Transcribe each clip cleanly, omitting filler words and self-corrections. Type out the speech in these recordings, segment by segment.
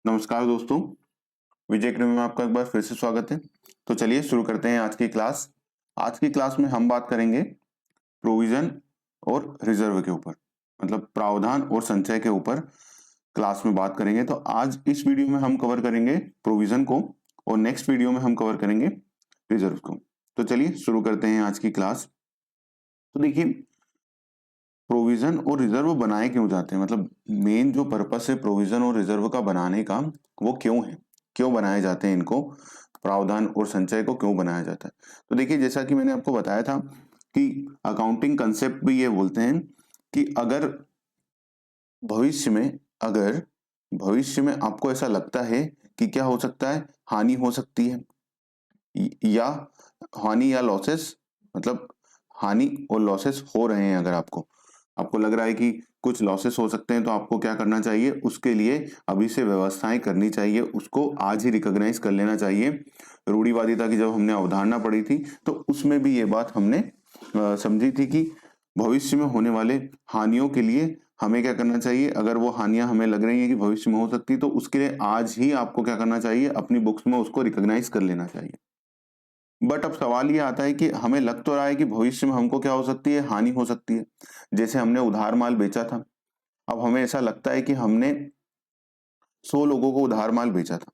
नमस्कार दोस्तों, विजय अकेडमी में आपका एक बार फिर से स्वागत है। तो चलिए शुरू करते हैं आज की क्लास। आज की क्लास में हम बात करेंगे प्रोविजन और रिजर्व के ऊपर, मतलब प्रावधान और संचय के ऊपर क्लास में बात करेंगे। तो आज इस वीडियो में हम कवर करेंगे प्रोविजन को और नेक्स्ट वीडियो में हम कवर करेंगे रिजर्व को। तो चलिए शुरू करते हैं आज की क्लास। तो देखिए, प्रोविजन और रिजर्व बनाए क्यों जाते हैं, मतलब मेन जो पर्पस है प्रोविजन और रिजर्व का बनाने का वो क्यों है, क्यों बनाए जाते हैं इनको, प्रावधान और संचय को क्यों बनाया जाता है। तो देखिए, जैसा कि मैंने आपको बताया था कि अकाउंटिंग कंसेप्ट भी ये बोलते हैं कि भविष्य में अगर भविष्य में आपको ऐसा लगता है कि क्या हो सकता है, हानि हो सकती है या हानि या लॉसेस, मतलब हानि और लॉसेस हो रहे हैं, अगर आपको आपको लग रहा है कि कुछ लॉसेस हो सकते हैं, तो आपको क्या करना चाहिए, उसके लिए अभी से व्यवस्थाएं करनी चाहिए, उसको आज ही रिकॉग्नाइज कर लेना चाहिए। रूढ़िवादिता की जब हमने अवधारणा पढ़ी थी तो उसमें भी ये बात हमने समझी थी कि भविष्य में होने वाले हानियों के लिए हमें क्या करना चाहिए। अगर वो हानियां हमें लग रही हैं कि भविष्य में हो सकती, तो उसके लिए आज ही आपको क्या करना चाहिए, अपनी बुक्स में उसको रिकॉग्नाइज कर लेना चाहिए। बट अब सवाल ये आता है कि हमें लग तो रहा है कि भविष्य में हमको क्या हो सकती है, हानि हो सकती है। जैसे हमने उधार माल बेचा था, अब हमें ऐसा लगता है कि हमने 100 लोगों को उधार माल बेचा था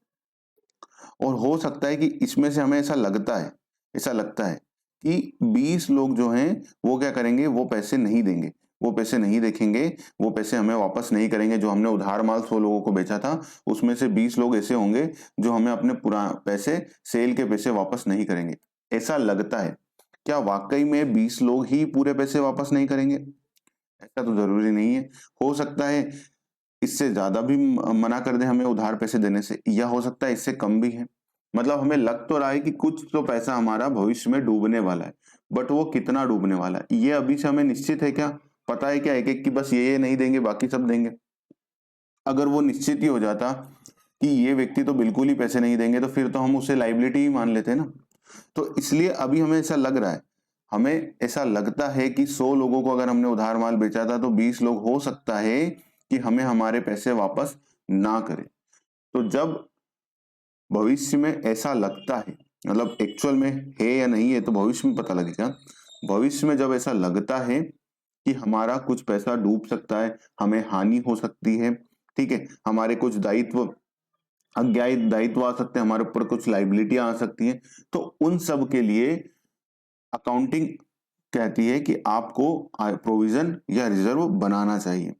और हो सकता है कि इसमें से हमें ऐसा लगता है कि 20 लोग जो हैं वो क्या करेंगे, वो पैसे नहीं देंगे, वो पैसे नहीं देखेंगे, वो पैसे हमें वापस नहीं करेंगे। जो हमने उधार माल 100 लोगों को बेचा था उसमें से 20 लोग ऐसे होंगे जो हमें अपने पुराने पैसे, सेल के पैसे वापस नहीं करेंगे, ऐसा लगता है। क्या वाकई में 20 लोग ही पूरे पैसे वापस नहीं करेंगे? ऐसा तो जरूरी नहीं है। हो सकता है इससे ज्यादा भी मना कर दे हमें उधार पैसे देने से, या हो सकता है इससे कम भी है। मतलब हमें लग तो रहा है कि कुछ तो पैसा हमारा भविष्य में डूबने वाला है, बट वो कितना डूबने वाला है ये अभी से हमें निश्चित है क्या, पता है क्या, एक एक की बस ये नहीं देंगे बाकी सब देंगे? अगर वो निश्चित ही हो जाता कि ये व्यक्ति तो बिल्कुल ही पैसे नहीं देंगे, तो फिर तो हम उसे लाइबिलिटी ही मान लेते ना। तो इसलिए अभी हमें ऐसा लग रहा है, हमें ऐसा लगता है कि 100 लोगों को अगर हमने उधार माल बेचा था तो 20 लोग हो सकता है कि हमें हमारे पैसे वापस ना करें। तो जब भविष्य में ऐसा लगता है, मतलब एक्चुअल में है या नहीं है तो भविष्य में पता लगेगा। भविष्य में जब ऐसा लगता है कि हमारा कुछ पैसा डूब सकता है, हमें हानि हो सकती है, ठीक है, हमारे कुछ दायित्व, अज्ञात दायित्व आ सकते हैं, हमारे ऊपर कुछ लाइबिलिटी आ सकती है, तो उन सब के लिए अकाउंटिंग कहती है कि आपको प्रोविजन या रिजर्व बनाना चाहिए।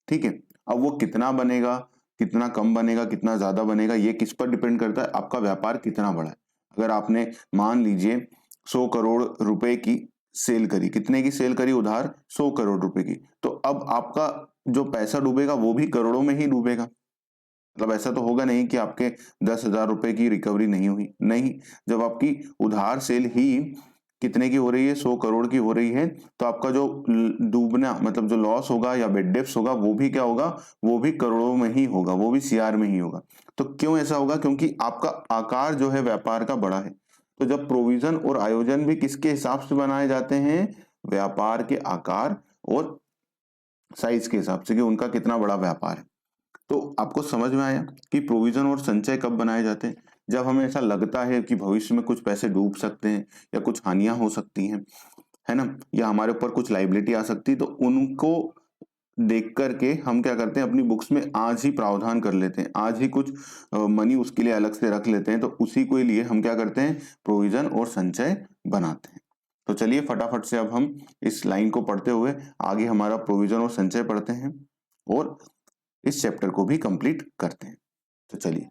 ठीक है, अब वो कितना बनेगा, कितना कम बनेगा, कितना ज्यादा बनेगा, ये किस पर डिपेंड करता है, आपका व्यापार कितना बड़ा है। अगर आपने मान लीजिए 100 करोड़ रुपए की सेल करी, कितने की सेल करी उधार, 100 करोड़ रुपए की, तो अब आपका जो पैसा डूबेगा वो भी करोड़ों में ही डूबेगा। मतलब ऐसा तो होगा नहीं कि आपके 10,000 रुपए की रिकवरी नहीं हुई, नहीं। जब आपकी उधार सेल ही कितने की हो रही है, 100 करोड़ की हो रही है, तो आपका जो डूबना, मतलब जो लॉस होगा या बेड डेप्स होगा, वो भी क्या होगा, वो भी करोड़ों में ही होगा, वो भी सीआर में ही होगा। तो क्यों ऐसा होगा? क्योंकि आपका आकार जो है व्यापार का बड़ा है। तो जब प्रोविजन और आयोजन भी किसके हिसाब से बनाए जाते हैं, व्यापार के आकार और साइज के हिसाब से, कि उनका कितना बड़ा व्यापार है। तो आपको समझ में आया कि प्रोविजन और संचय कब बनाए जाते हैं? जब हमें ऐसा लगता है कि भविष्य में कुछ पैसे डूब सकते हैं या कुछ हानियां हो सकती हैं, है ना, या हमारे ऊपर कुछ लाइबिलिटी आ सकती है, तो उनको देख करके हम क्या करते हैं, अपनी बुक्स में आज ही प्रावधान कर लेते हैं, आज ही कुछ मनी उसके लिए अलग से रख लेते हैं। तो उसी के लिए हम क्या करते हैं, प्रोविजन और संचय बनाते हैं। तो चलिए फटाफट से अब हम इस लाइन को पढ़ते हुए आगे हमारा प्रोविजन और संचय पढ़ते हैं और इस चैप्टर को भी कंप्लीट करते हैं। तो चलिए,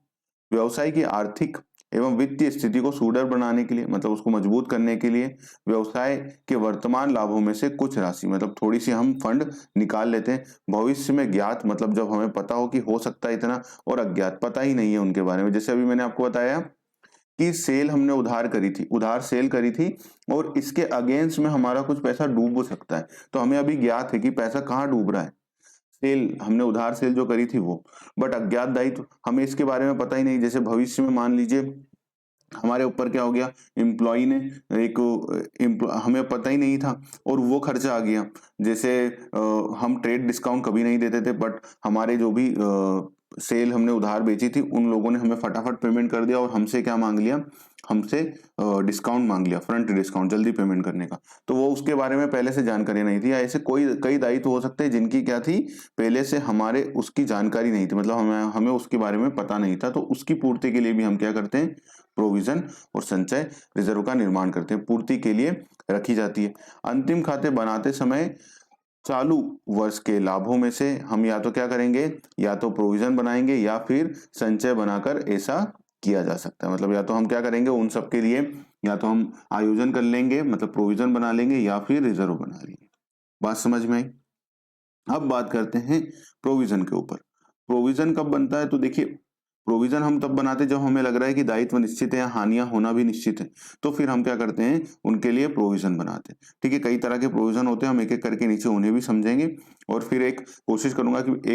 व्यवसाय की आर्थिक एवं वित्तीय स्थिति को सुदृढ़ बनाने के लिए, मतलब उसको मजबूत करने के लिए, व्यवसाय के वर्तमान लाभों में से कुछ राशि, मतलब थोड़ी सी हम फंड निकाल लेते हैं। भविष्य में ज्ञात, मतलब जब हमें पता हो कि हो सकता है इतना, और अज्ञात पता ही नहीं है उनके बारे में। जैसे अभी मैंने आपको बताया कि सेल हमने उधार करी थी, उधार सेल करी थी, और इसके अगेंस्ट में हमारा कुछ पैसा डूब सकता है। तो हमें अभी ज्ञात है कि पैसा कहाँ डूब रहा है, सेल हमने उधार सेल जो करी थी वो। बट अज्ञात दायित्व, हमें इसके बारे में पता ही नहीं। जैसे भविष्य में मान लीजिए हमारे ऊपर क्या हो गया, एम्प्लॉय ने हमें पता ही नहीं था और वो खर्चा आ गया। जैसे हम ट्रेड डिस्काउंट कभी नहीं देते थे, बट हमारे जो भी सेल हमने उधार बेची थी उन लोगों ने हमें फटाफट पेमेंट कर दिया और हमसे क्या मांग लिया, हमसे डिस्काउंट मांग लिया, फ्रंट डिस्काउंट, जल्दी पेमेंट करने का। तो वो उसके बारे में पहले से जानकारी नहीं थी। ऐसे कोई कई दायित्व हो सकते हैं जिनकी क्या थी, पहले से हमारे उसकी जानकारी नहीं थी, मतलब हमें उसके बारे में पता नहीं था। तो उसकी पूर्ति के लिए भी हम क्या करते हैं, प्रोविजन और संचय रिजर्व का निर्माण करते हैं, पूर्ति के लिए रखी जाती है। अंतिम खाते बनाते समय चालू वर्ष के लाभों में से हम या तो क्या करेंगे, या तो प्रोविजन बनाएंगे या फिर संचय बनाकर ऐसा किया जा सकता है। मतलब या तो हम क्या करेंगे उन सब के लिए, या तो हम आयोजन कर लेंगे मतलब प्रोविजन बना लेंगे या फिर रिजर्व बना लेंगे। बात समझ में आई। अब बात करते हैं प्रोविजन के ऊपर। प्रोविजन कब बनता है, तो देखिए प्रोविजन हम तब बनाते हैं जब हमें लग रहा है कि दायित्व निश्चित है या हानियां होना भी निश्चित है, तो फिर हम क्या करते हैं, उनके लिए प्रोविजन बनाते हैं। ठीक है, कई तरह के प्रोविजन होते हैं, हम एक एक करके नीचे उन्हें भी समझेंगे और फिर एक कोशिश करूंगा कि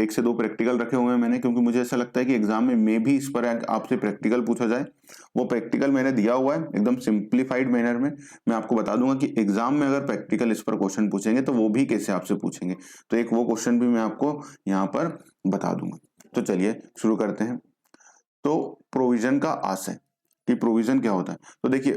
एक से दो प्रैक्टिकल रखे हुए हैं मैंने, क्योंकि मुझे ऐसा लगता है कि एग्जाम में भी इस पर आपसे प्रैक्टिकल पूछा जाए। वो प्रैक्टिकल मैंने दिया हुआ है एकदम सिंप्लीफाइड मैनर में। मैं आपको बता दूंगा कि एग्जाम में अगर प्रैक्टिकल इस पर क्वेश्चन पूछेंगे तो वो भी कैसे आपसे पूछेंगे, तो एक वो क्वेश्चन भी मैं आपको यहाँ पर बता दूंगा। तो चलिए शुरू करते हैं। तो प्रोविजन का आशय कि प्रोविजन क्या होता है, तो देखिए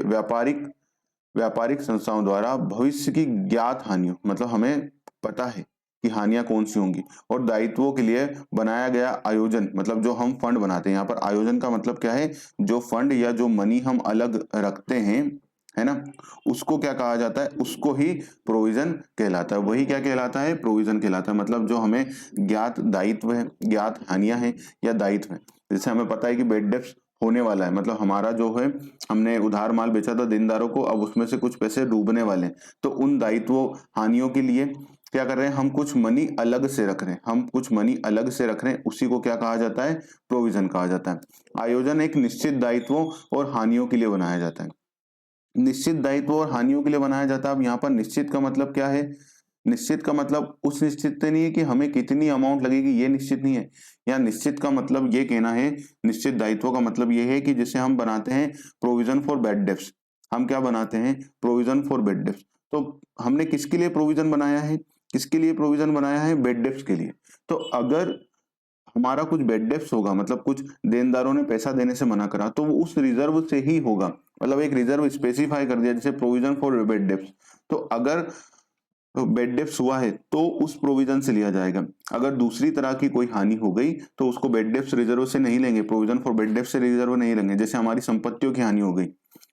व्यापारिक संस्थाओं द्वारा भविष्य की ज्ञात हानियों, मतलब हमें पता है कि हानियां कौन सी होंगी, और दायित्वों के लिए बनाया गया आयोजन, मतलब जो हम फंड बनाते हैं, यहाँ पर आयोजन का मतलब क्या है, जो फंड या जो मनी हम अलग रखते हैं, है ना, उसको क्या कहा जाता है, उसको ही प्रोविजन कहलाता है। वही क्या कहलाता है, प्रोविजन कहलाता है। मतलब जो हमें ज्ञात दायित्व है, ज्ञात हानियां हैं या दायित्व है, जैसे हमें पता है कि बेड डेप्ट होने वाला है, मतलब हमारा जो है, हमने उधार माल बेचा था देनदारों को, अब उसमें से कुछ पैसे डूबने वाले हैं, तो उन दायित्वों हानियों के लिए क्या कर रहे हैं, हम कुछ मनी अलग से रख रहे हैं, उसी को क्या कहा जाता है, प्रोविजन कहा जाता है। आयोजन एक निश्चित दायित्वों और हानियों के लिए बनाया जाता है। निश्चित दायित्व और हानियों के लिए बनाया जाता है। अब यहाँ पर निश्चित का मतलब क्या है, निश्चित का मतलब उस निश्चित नहीं है कि हमें कितनी अमाउंट लगेगी, ये निश्चित नहीं है। या निश्चित का मतलब ये कहना है, निश्चित दायित्व का मतलब ये है कि जिसे हम बनाते हैं प्रोविजन फॉर बैड डेब्ट्स, हम क्या बनाते हैं, प्रोविजन फॉर बैड डेब्ट्स। तो हमने किसके लिए प्रोविजन बनाया है, किसके लिए प्रोविजन बनाया है, बैड डेब्ट्स के लिए। तो अगर हमारा कुछ बैड डेब्ट्स होगा, मतलब कुछ देनदारों ने पैसा देने से मना करा, तो वो उस रिजर्व से ही होगा, मतलब एक रिजर्व स्पेसिफाई कर दिया जैसे प्रोविजन फॉर बैड डेब्ट्स। तो अगर बैड डेब्ट्स हुआ है तो उस प्रोविजन से लिया जाएगा। अगर दूसरी तरह की कोई हानि हो गई तो उसको बैड डेब्ट्स रिजर्व से नहीं लेंगे, प्रोविजन फॉर बैड डेब्ट्स से रिजर्व नहीं लेंगे। जैसे हमारी संपत्तियों की हानि हो गई,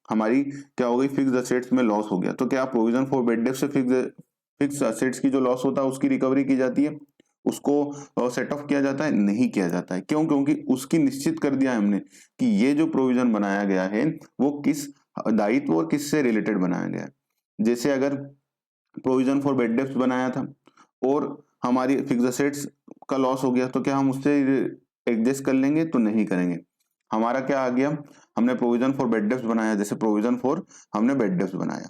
हमारी क्या हो गई, फिक्स्ड असेट्स में लॉस हो गया, तो क्या प्रोविजन फॉर बैड डेब्ट्स से फिक्स्ड असेट्स की जो लॉस होता है उसकी रिकवरी की जाती है, उसको सेट ऑफ किया जाता है, नहीं किया जाता है। क्यों, क्योंकि उसकी निश्चित कर दिया है हमने कि ये जो प्रोविजन बनाया गया है वो किस दायित्व और किससे रिलेटेड बनाया गया है। जैसे अगर प्रोविजन फॉर बैड डेब्ट्स बनाया था और हमारी फिक्स्ड असेट्स का लॉस हो गया, तो क्या हम उससे एडजस्ट कर लेंगे, तो नहीं करेंगे। हमारा क्या आ गया, हमने प्रोविजन फॉर बैड डेब्ट्स बनाया, जैसे प्रोविजन फॉर हमने बैड डेब्ट्स बनाया,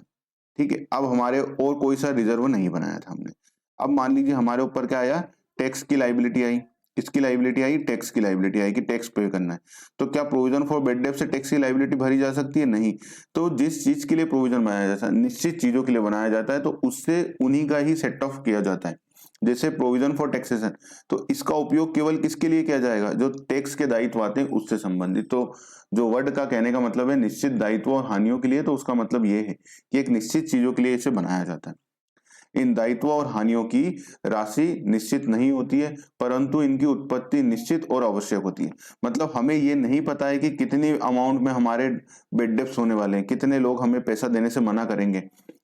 ठीक है। अब हमारे और कोई सा रिजर्व नहीं बनाया था हमने। अब मान लीजिए हमारे ऊपर क्या आया, टैक्स की लाइबिलिटी आई। किसकी लाइबिलिटी आई, टैक्स की लाइबिलिटी आई कि टैक्स पे करना है। तो क्या प्रोविजन फॉर बैड डेब्ट से टैक्स की लाइबिलिटी भरी जा सकती है, नहीं। तो जिस चीज के लिए प्रोविजन बनाया जाता है, निश्चित चीजों के लिए बनाया जाता है, तो उससे उन्हीं का ही सेट ऑफ किया जाता है। जैसे प्रोविजन फॉर टैक्सेशन, तो इसका उपयोग केवल किसके लिए किया जाएगा, जो टैक्स के दायित्व आते हैं उससे संबंधित। तो जो वर्ड का कहने का मतलब है निश्चित दायित्व और हानियों के लिए, तो उसका मतलब ये है कि एक निश्चित चीजों के लिए इसे बनाया जाता है। इन दायित्वों और हानियों की राशि निश्चित नहीं होती है, परंतु इनकी उत्पत्ति निश्चित और आवश्यक होती है। मतलब हमें ये नहीं पता है कि कितनी अमाउंट में हमारे बेड डेप्स होने वाले हैं, कितने लोग हमें पैसा देने से मना करेंगे,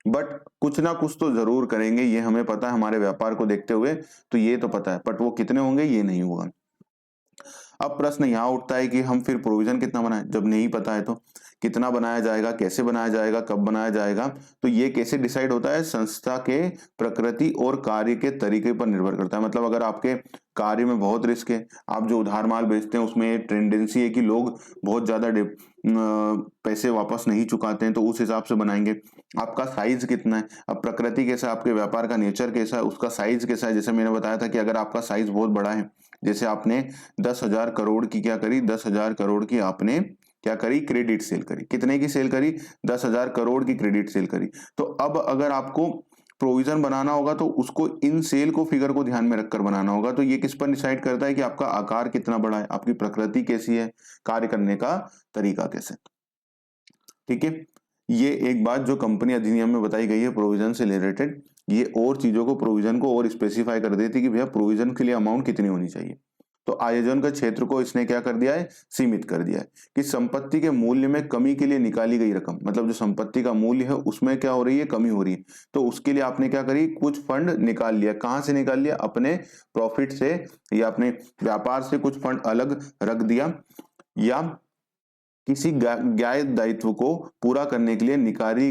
बट कुछ ना कुछ तो जरूर करेंगे, ये हमें पता है हमारे व्यापार को देखते हुए, तो ये तो पता है, बट वो कितने होंगे ये नहीं होगा। अब प्रश्न यहाँ उठता है कि हम फिर प्रोविजन कितना बनाएं, जब नहीं पता है तो कितना बनाया जाएगा, कैसे बनाया जाएगा, कब बनाया जाएगा। तो ये कैसे डिसाइड होता है, संस्था के प्रकृति और कार्य के तरीके पर निर्भर करता है। मतलब अगर आपके कार्य में बहुत रिस्क है, आप जो उधार माल बेचते हैं उसमें टेंडेंसी है कि लोग बहुत ज्यादा पैसे वापस नहीं चुकाते हैं, तो उस हिसाब से बनाएंगे। आपका साइज कितना है, अब प्रकृति कैसा है, आपके व्यापार का नेचर कैसा है, उसका साइज कैसा है। जैसे मैंने बताया था कि अगर आपका साइज बहुत बड़ा है, जैसे आपने 10,000 करोड़ की क्या करी, 10,000 करोड़ की आपने क्या करी, क्रेडिट सेल करी। कितने की सेल करी, 10,000 करोड़ की क्रेडिट सेल करी। तो अब अगर आपको प्रोविजन बनाना होगा तो उसको इन सेल को फिगर को ध्यान में रखकर बनाना होगा। तो ये किस पर डिसाइड करता है कि आपका आकार कितना बड़ा है, आपकी प्रकृति कैसी है, कार्य करने का तरीका कैसे। ठीक है, ये एक बात जो कंपनी अधिनियम में बताई गई है प्रोविजन से रिलेटेड, ये और चीजों को प्रोविजन को और स्पेसिफाई कर देती कि भैया प्रोविजन के लिए अमाउंट कितनी होनी चाहिए। तो आयोजन का क्षेत्र को इसने क्या कर दिया है, सीमित कर दिया है कि संपत्ति के मूल्य में कमी के लिए निकाली गई रकम, मतलब जो संपत्ति का मूल्य है उसमें क्या हो रही है, कमी हो रही है, तो उसके लिए आपने क्या करी, कुछ फंड निकाल लिया। कहां से निकाल लिया, अपने प्रॉफिट से या अपने व्यापार से कुछ फंड अलग रख दिया, या किसी ज्ञात दायित्व को पूरा करने के लिए निकाली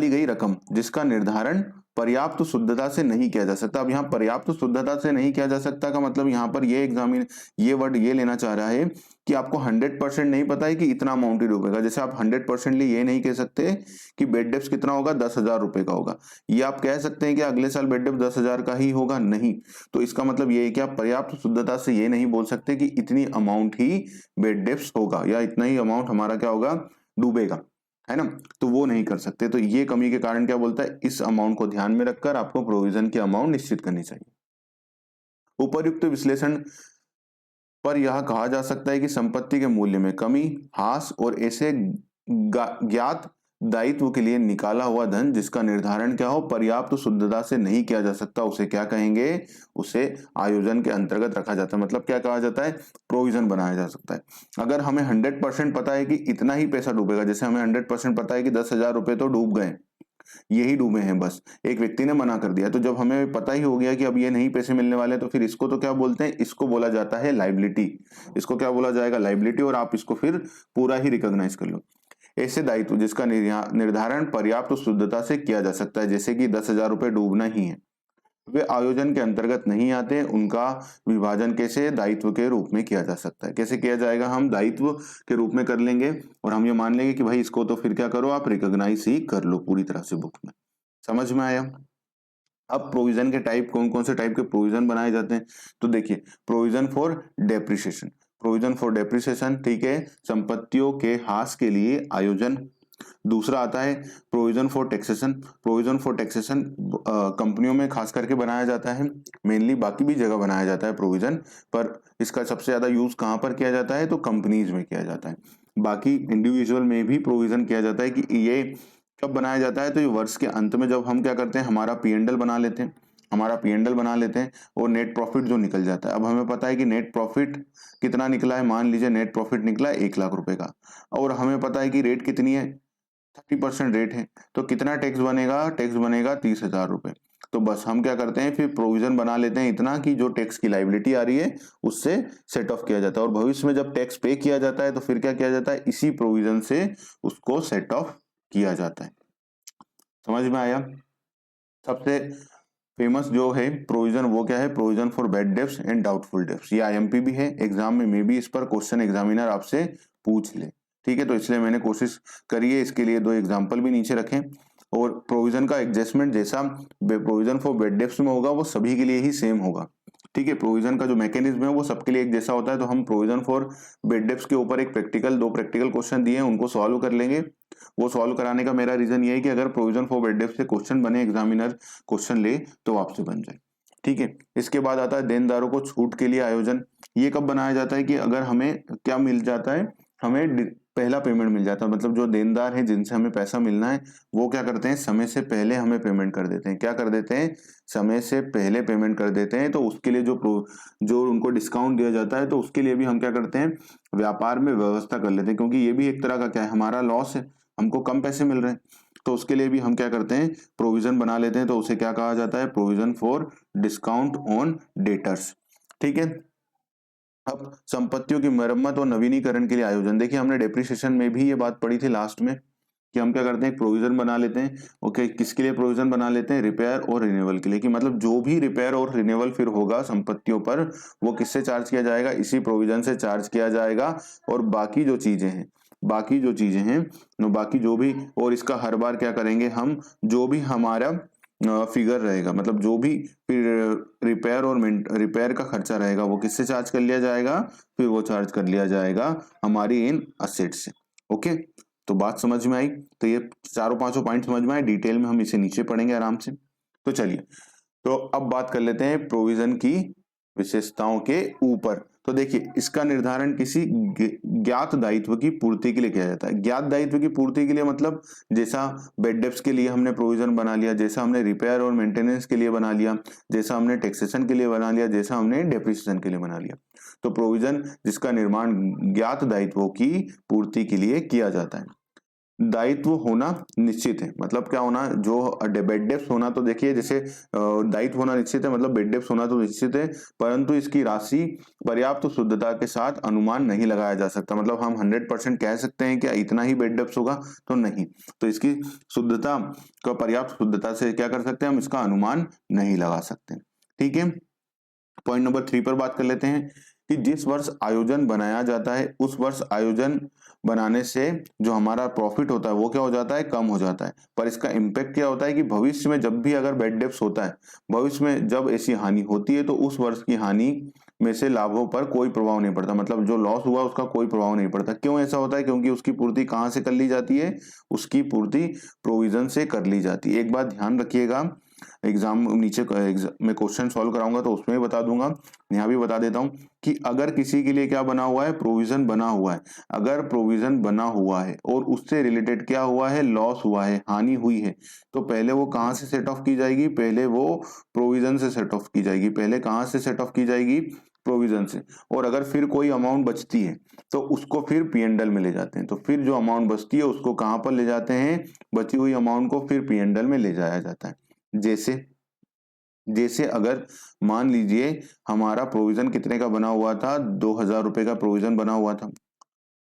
गई रकम जिसका निर्धारण पर्याप्त शुद्धता से नहीं किया जा सकता। अब यहाँ पर्याप्त शुद्धता से नहीं किया जा सकता का मतलब यहाँ पर ये वर्ड ये लेना चाह रहा है कि आपको 100% नहीं पता है कि इतना अमाउंट ही डूबेगा। जैसे आप 100% ये नहीं कह सकते कि बेड डेप्थ कितना होगा, 10,000 रुपए का होगा। ये आप कह सकते हैं कि अगले साल बेड डेप्थ 10,000 का ही होगा, नहीं। तो इसका मतलब ये है कि आप पर्याप्त शुद्धता से ये नहीं बोल सकते कि इतनी अमाउंट ही बेड डेप्थ होगा या इतना ही अमाउंट हमारा क्या होगा, डूबेगा, है ना। तो वो नहीं कर सकते। तो ये कमी के कारण क्या बोलता है, इस अमाउंट को ध्यान में रखकर आपको प्रोविजन की अमाउंट निश्चित करनी चाहिए। उपर्युक्त विश्लेषण पर यह कहा जा सकता है कि संपत्ति के मूल्य में कमी, ह्रास और ऐसे ज्ञात दायित्व के लिए निकाला हुआ धन जिसका निर्धारण क्या हो, पर्याप्त शुद्धता से नहीं किया जा सकता, उसे क्या कहेंगे, उसे आयोजन के अंतर्गत रखा जाता है। मतलब क्या कहा जाता है, प्रोविजन बनाया जा सकता है। अगर हमें 100% पता है कि इतना ही पैसा डूबेगा, जैसे हमें 100% पता है कि 10,000 रुपए तो डूब गए, यही डूबे हैं, बस एक व्यक्ति ने मना कर दिया, तो जब हमें पता ही हो गया कि अब ये नहीं पैसे मिलने वाले, तो फिर इसको तो क्या बोलते हैं, इसको बोला जाता है लाइबिलिटी। इसको क्या बोला जाएगा, लाइबिलिटी। और आप इसको फिर पूरा ही रिकॉग्नाइज कर लो। ऐसे दायित्व जिसका निर्धारण पर्याप्त शुद्धता से किया जा सकता है, जैसे कि 10,000 रुपए डूबना ही है, वे आयोजन के अंतर्गत नहीं आते। उनका विभाजन कैसे, दायित्व के रूप में किया जा सकता है। कैसे किया जाएगा, हम दायित्व के रूप में कर लेंगे और हम ये मान लेंगे कि भाई इसको तो फिर क्या करो, आप रिकॉग्नाइज ही कर लो पूरी तरह से बुक में। समझ में आया। अब प्रोविजन के टाइप, कौन कौन से टाइप के प्रोविजन बनाए जाते हैं, तो देखिए, provision for depreciation, provision for depreciation, ठीक है, संपत्तियों के ह्रास के लिए आयोजन। दूसरा आता है provision for taxation. Provision for taxation कंपनियों में खास करके बनाया जाता है, मेनली बाकी भी जगह बनाया जाता है प्रोविजन, पर इसका सबसे ज्यादा यूज कहां पर किया जाता है, तो कंपनीज में किया जाता है। बाकी इंडिविजुअल में भी प्रोविजन किया जाता है कि ये कब बनाया जाता है, तो ये वर्ष के अंत में जब हम क्या करते हैं, हमारा पीएनडल बना लेते हैं, हमारा पीएनडल बना लेते हैं और नेट प्रॉफिट जो निकल जाता है। अब हमें पता है कि नेट प्रॉफिट कितना निकला है, मान लीजिए नेट प्रॉफिट निकला है 1,00,000 रुपए का, और हमें पता है कि रेट कितनी है, 30% रेट है, तो कितना टैक्स बनेगा, टैक्स बनेगा 30,000 रुपए। तो बस हम क्या करते हैं, फिर प्रोविजन बना लेते हैं इतना कि जो टैक्स की लायबिलिटी आ रही है उससे सेट ऑफ किया जाता है, और भविष्य में जब टैक्स पे किया जाता है तो फिर क्या किया जाता है, इसी प्रोविजन से उसको सेट ऑफ किया जाता है। समझ में आया। सबसे फेमस जो है प्रोविजन वो क्या है, provision for bad debts and doubtful debts. ये आईएमपी भी है, एग्जाम में भी इस पर क्वेश्चन एग्जामिनर आपसे पूछ ले, ठीक है। तो इसलिए मैंने कोशिश करी है इसके लिए 2 एग्जाम्पल भी नीचे रखें। और प्रोविजन का एडजस्टमेंट जैसा प्रोविजन फॉर बैड डेब्ट्स में होगा वो सभी के लिए ही सेम होगा, ठीक है। प्रोविजन का जो मैकेनिज्म है वो सबके लिए एक जैसा होता है। तो हम प्रोविजन फॉर बैड डेब्ट्स के ऊपर एक प्रैक्टिकल 2 प्रैक्टिकल क्वेश्चन दिए हैं, उनको सॉल्व कर लेंगे। वो सॉल्व कराने का मेरा रीजन ये है कि अगर प्रोविजन फॉर बैड डेब्ट्स से क्वेश्चन बने, एग्जामिनर क्वेश्चन ले तो आपसे बन जाए, ठीक है। इसके बाद आता है देनदारों को छूट के लिए आयोजन। ये कब बनाया जाता है कि अगर हमें क्या मिल जाता है, हमें पहला पेमेंट मिल जाता है, मतलब जो देनदार है जिनसे हमें पैसा मिलना है वो क्या करते हैं, समय से पहले हमें पेमेंट कर देते हैं। क्या कर देते हैं, समय से पहले पेमेंट कर देते हैं। तो उसके लिए जो उनको डिस्काउंट दिया जाता है, तो उसके लिए भी हम क्या करते हैं, व्यापार में व्यवस्था कर लेते हैं, क्योंकि ये भी एक तरह का क्या है, हमारा लॉस है, हमको कम पैसे मिल रहे हैं। तो उसके लिए भी हम क्या करते हैं, प्रोविजन बना लेते हैं। तो उसे क्या कहा जाता है, provision for discount on debtors, ठीक है। अब संपत्तियों की मरम्मत और नवीनीकरण के लिए आयोजन। देखिए हमने डेप्रिसिएशन में भी ये बात पढ़ी थी लास्ट में कि हम क्या करते हैं, प्रोविजन बना लेते हैं। ओके, किसके लिए प्रोविजन बना लेते हैं, रिपेयर और रिन्यूअल के लिए, कि मतलब जो भी रिपेयर और रिन्यूअल फिर होगा संपत्तियों पर वो किससे चार्ज किया जाएगा, इसी प्रोविजन से चार्ज किया जाएगा। और बाकी जो चीजें हैं, बाकी जो भी, और इसका हर बार क्या करेंगे हम, जो भी हमारा फिगर रहेगा, मतलब जो भी रिपेयर का खर्चा रहेगा वो किससे चार्ज कर लिया जाएगा, फिर वो चार्ज कर लिया जाएगा हमारी इन असेट से। ओके, तो बात समझ में आई? तो ये चारों पांचों पॉइंट समझ में आए, डिटेल में हम इसे नीचे पढ़ेंगे आराम से। तो चलिए, तो अब बात कर लेते हैं प्रोविजन की विशेषताओं के ऊपर। तो देखिए, इसका निर्धारण किसी ज्ञात दायित्व की पूर्ति के लिए किया जाता है। ज्ञात दायित्व की पूर्ति के लिए मतलब जैसा बेड डेप्स के लिए हमने प्रोविजन बना लिया, जैसा हमने रिपेयर और मेंटेनेंस के लिए बना लिया, जैसा हमने टैक्सेशन के लिए बना लिया, जैसा हमने डेप्रिसिएशन के लिए बना लिया। तो प्रोविजन जिसका निर्माण ज्ञात दायित्वों की पूर्ति के लिए किया जाता है। दायित्व होना निश्चित है, मतलब क्या होना, जो बेड डेप्स होना, तो देखिए जैसे दायित्व होना निश्चित है मतलब बेड डेप्स होना तो निश्चित है, परंतु इसकी राशि पर्याप्त शुद्धता के साथ अनुमान नहीं लगाया जा सकता। मतलब हम 100% कह सकते हैं क्या इतना ही बेड डेप्स होगा, तो नहीं। तो इसकी शुद्धता का, पर्याप्त शुद्धता से क्या कर सकते हैं हम, इसका अनुमान नहीं लगा सकते। ठीक है, पॉइंट नंबर 3 पर बात कर लेते हैं कि जिस वर्ष आयोजन बनाया जाता है उस वर्ष आयोजन बनाने से जो हमारा प्रॉफिट होता है वो क्या हो जाता है, कम हो जाता है। पर इसका इम्पैक्ट क्या होता है कि भविष्य में जब भी अगर बेड डेप्स होता है, भविष्य में जब ऐसी हानि होती है तो उस वर्ष की हानि में से लाभों पर कोई प्रभाव नहीं पड़ता। मतलब जो लॉस हुआ उसका कोई प्रभाव नहीं पड़ता। क्यों ऐसा होता है? क्योंकि उसकी पूर्ति कहाँ से कर ली जाती है, उसकी पूर्ति प्रोविजन से कर ली जाती है। एक बात ध्यान रखिएगा, एग्जाम नीचे में क्वेश्चन सॉल्व कराऊंगा तो उसमें भी बता दूंगा, यहाँ भी बता देता हूं कि अगर किसी के लिए क्या बना हुआ है, प्रोविजन बना हुआ है, अगर प्रोविजन बना हुआ है और उससे रिलेटेड क्या हुआ है, लॉस हुआ है, हानि हुई है, तो पहले वो कहां से सेट ऑफ की जाएगी, पहले वो प्रोविजन से सेट ऑफ की जाएगी। पहले कहां से सेट ऑफ की जाएगी, प्रोविजन से। और अगर फिर कोई अमाउंट बचती है तो उसको फिर पी&एल में ले जाते हैं। तो फिर जो अमाउंट बचती है उसको कहां पर ले जाते हैं, बची हुई अमाउंट को फिर पी&एल में ले जाया जाता है। जैसे जैसे अगर मान लीजिए हमारा प्रोविजन कितने का बना हुआ था, 2,000 रुपए का प्रोविजन बना हुआ था,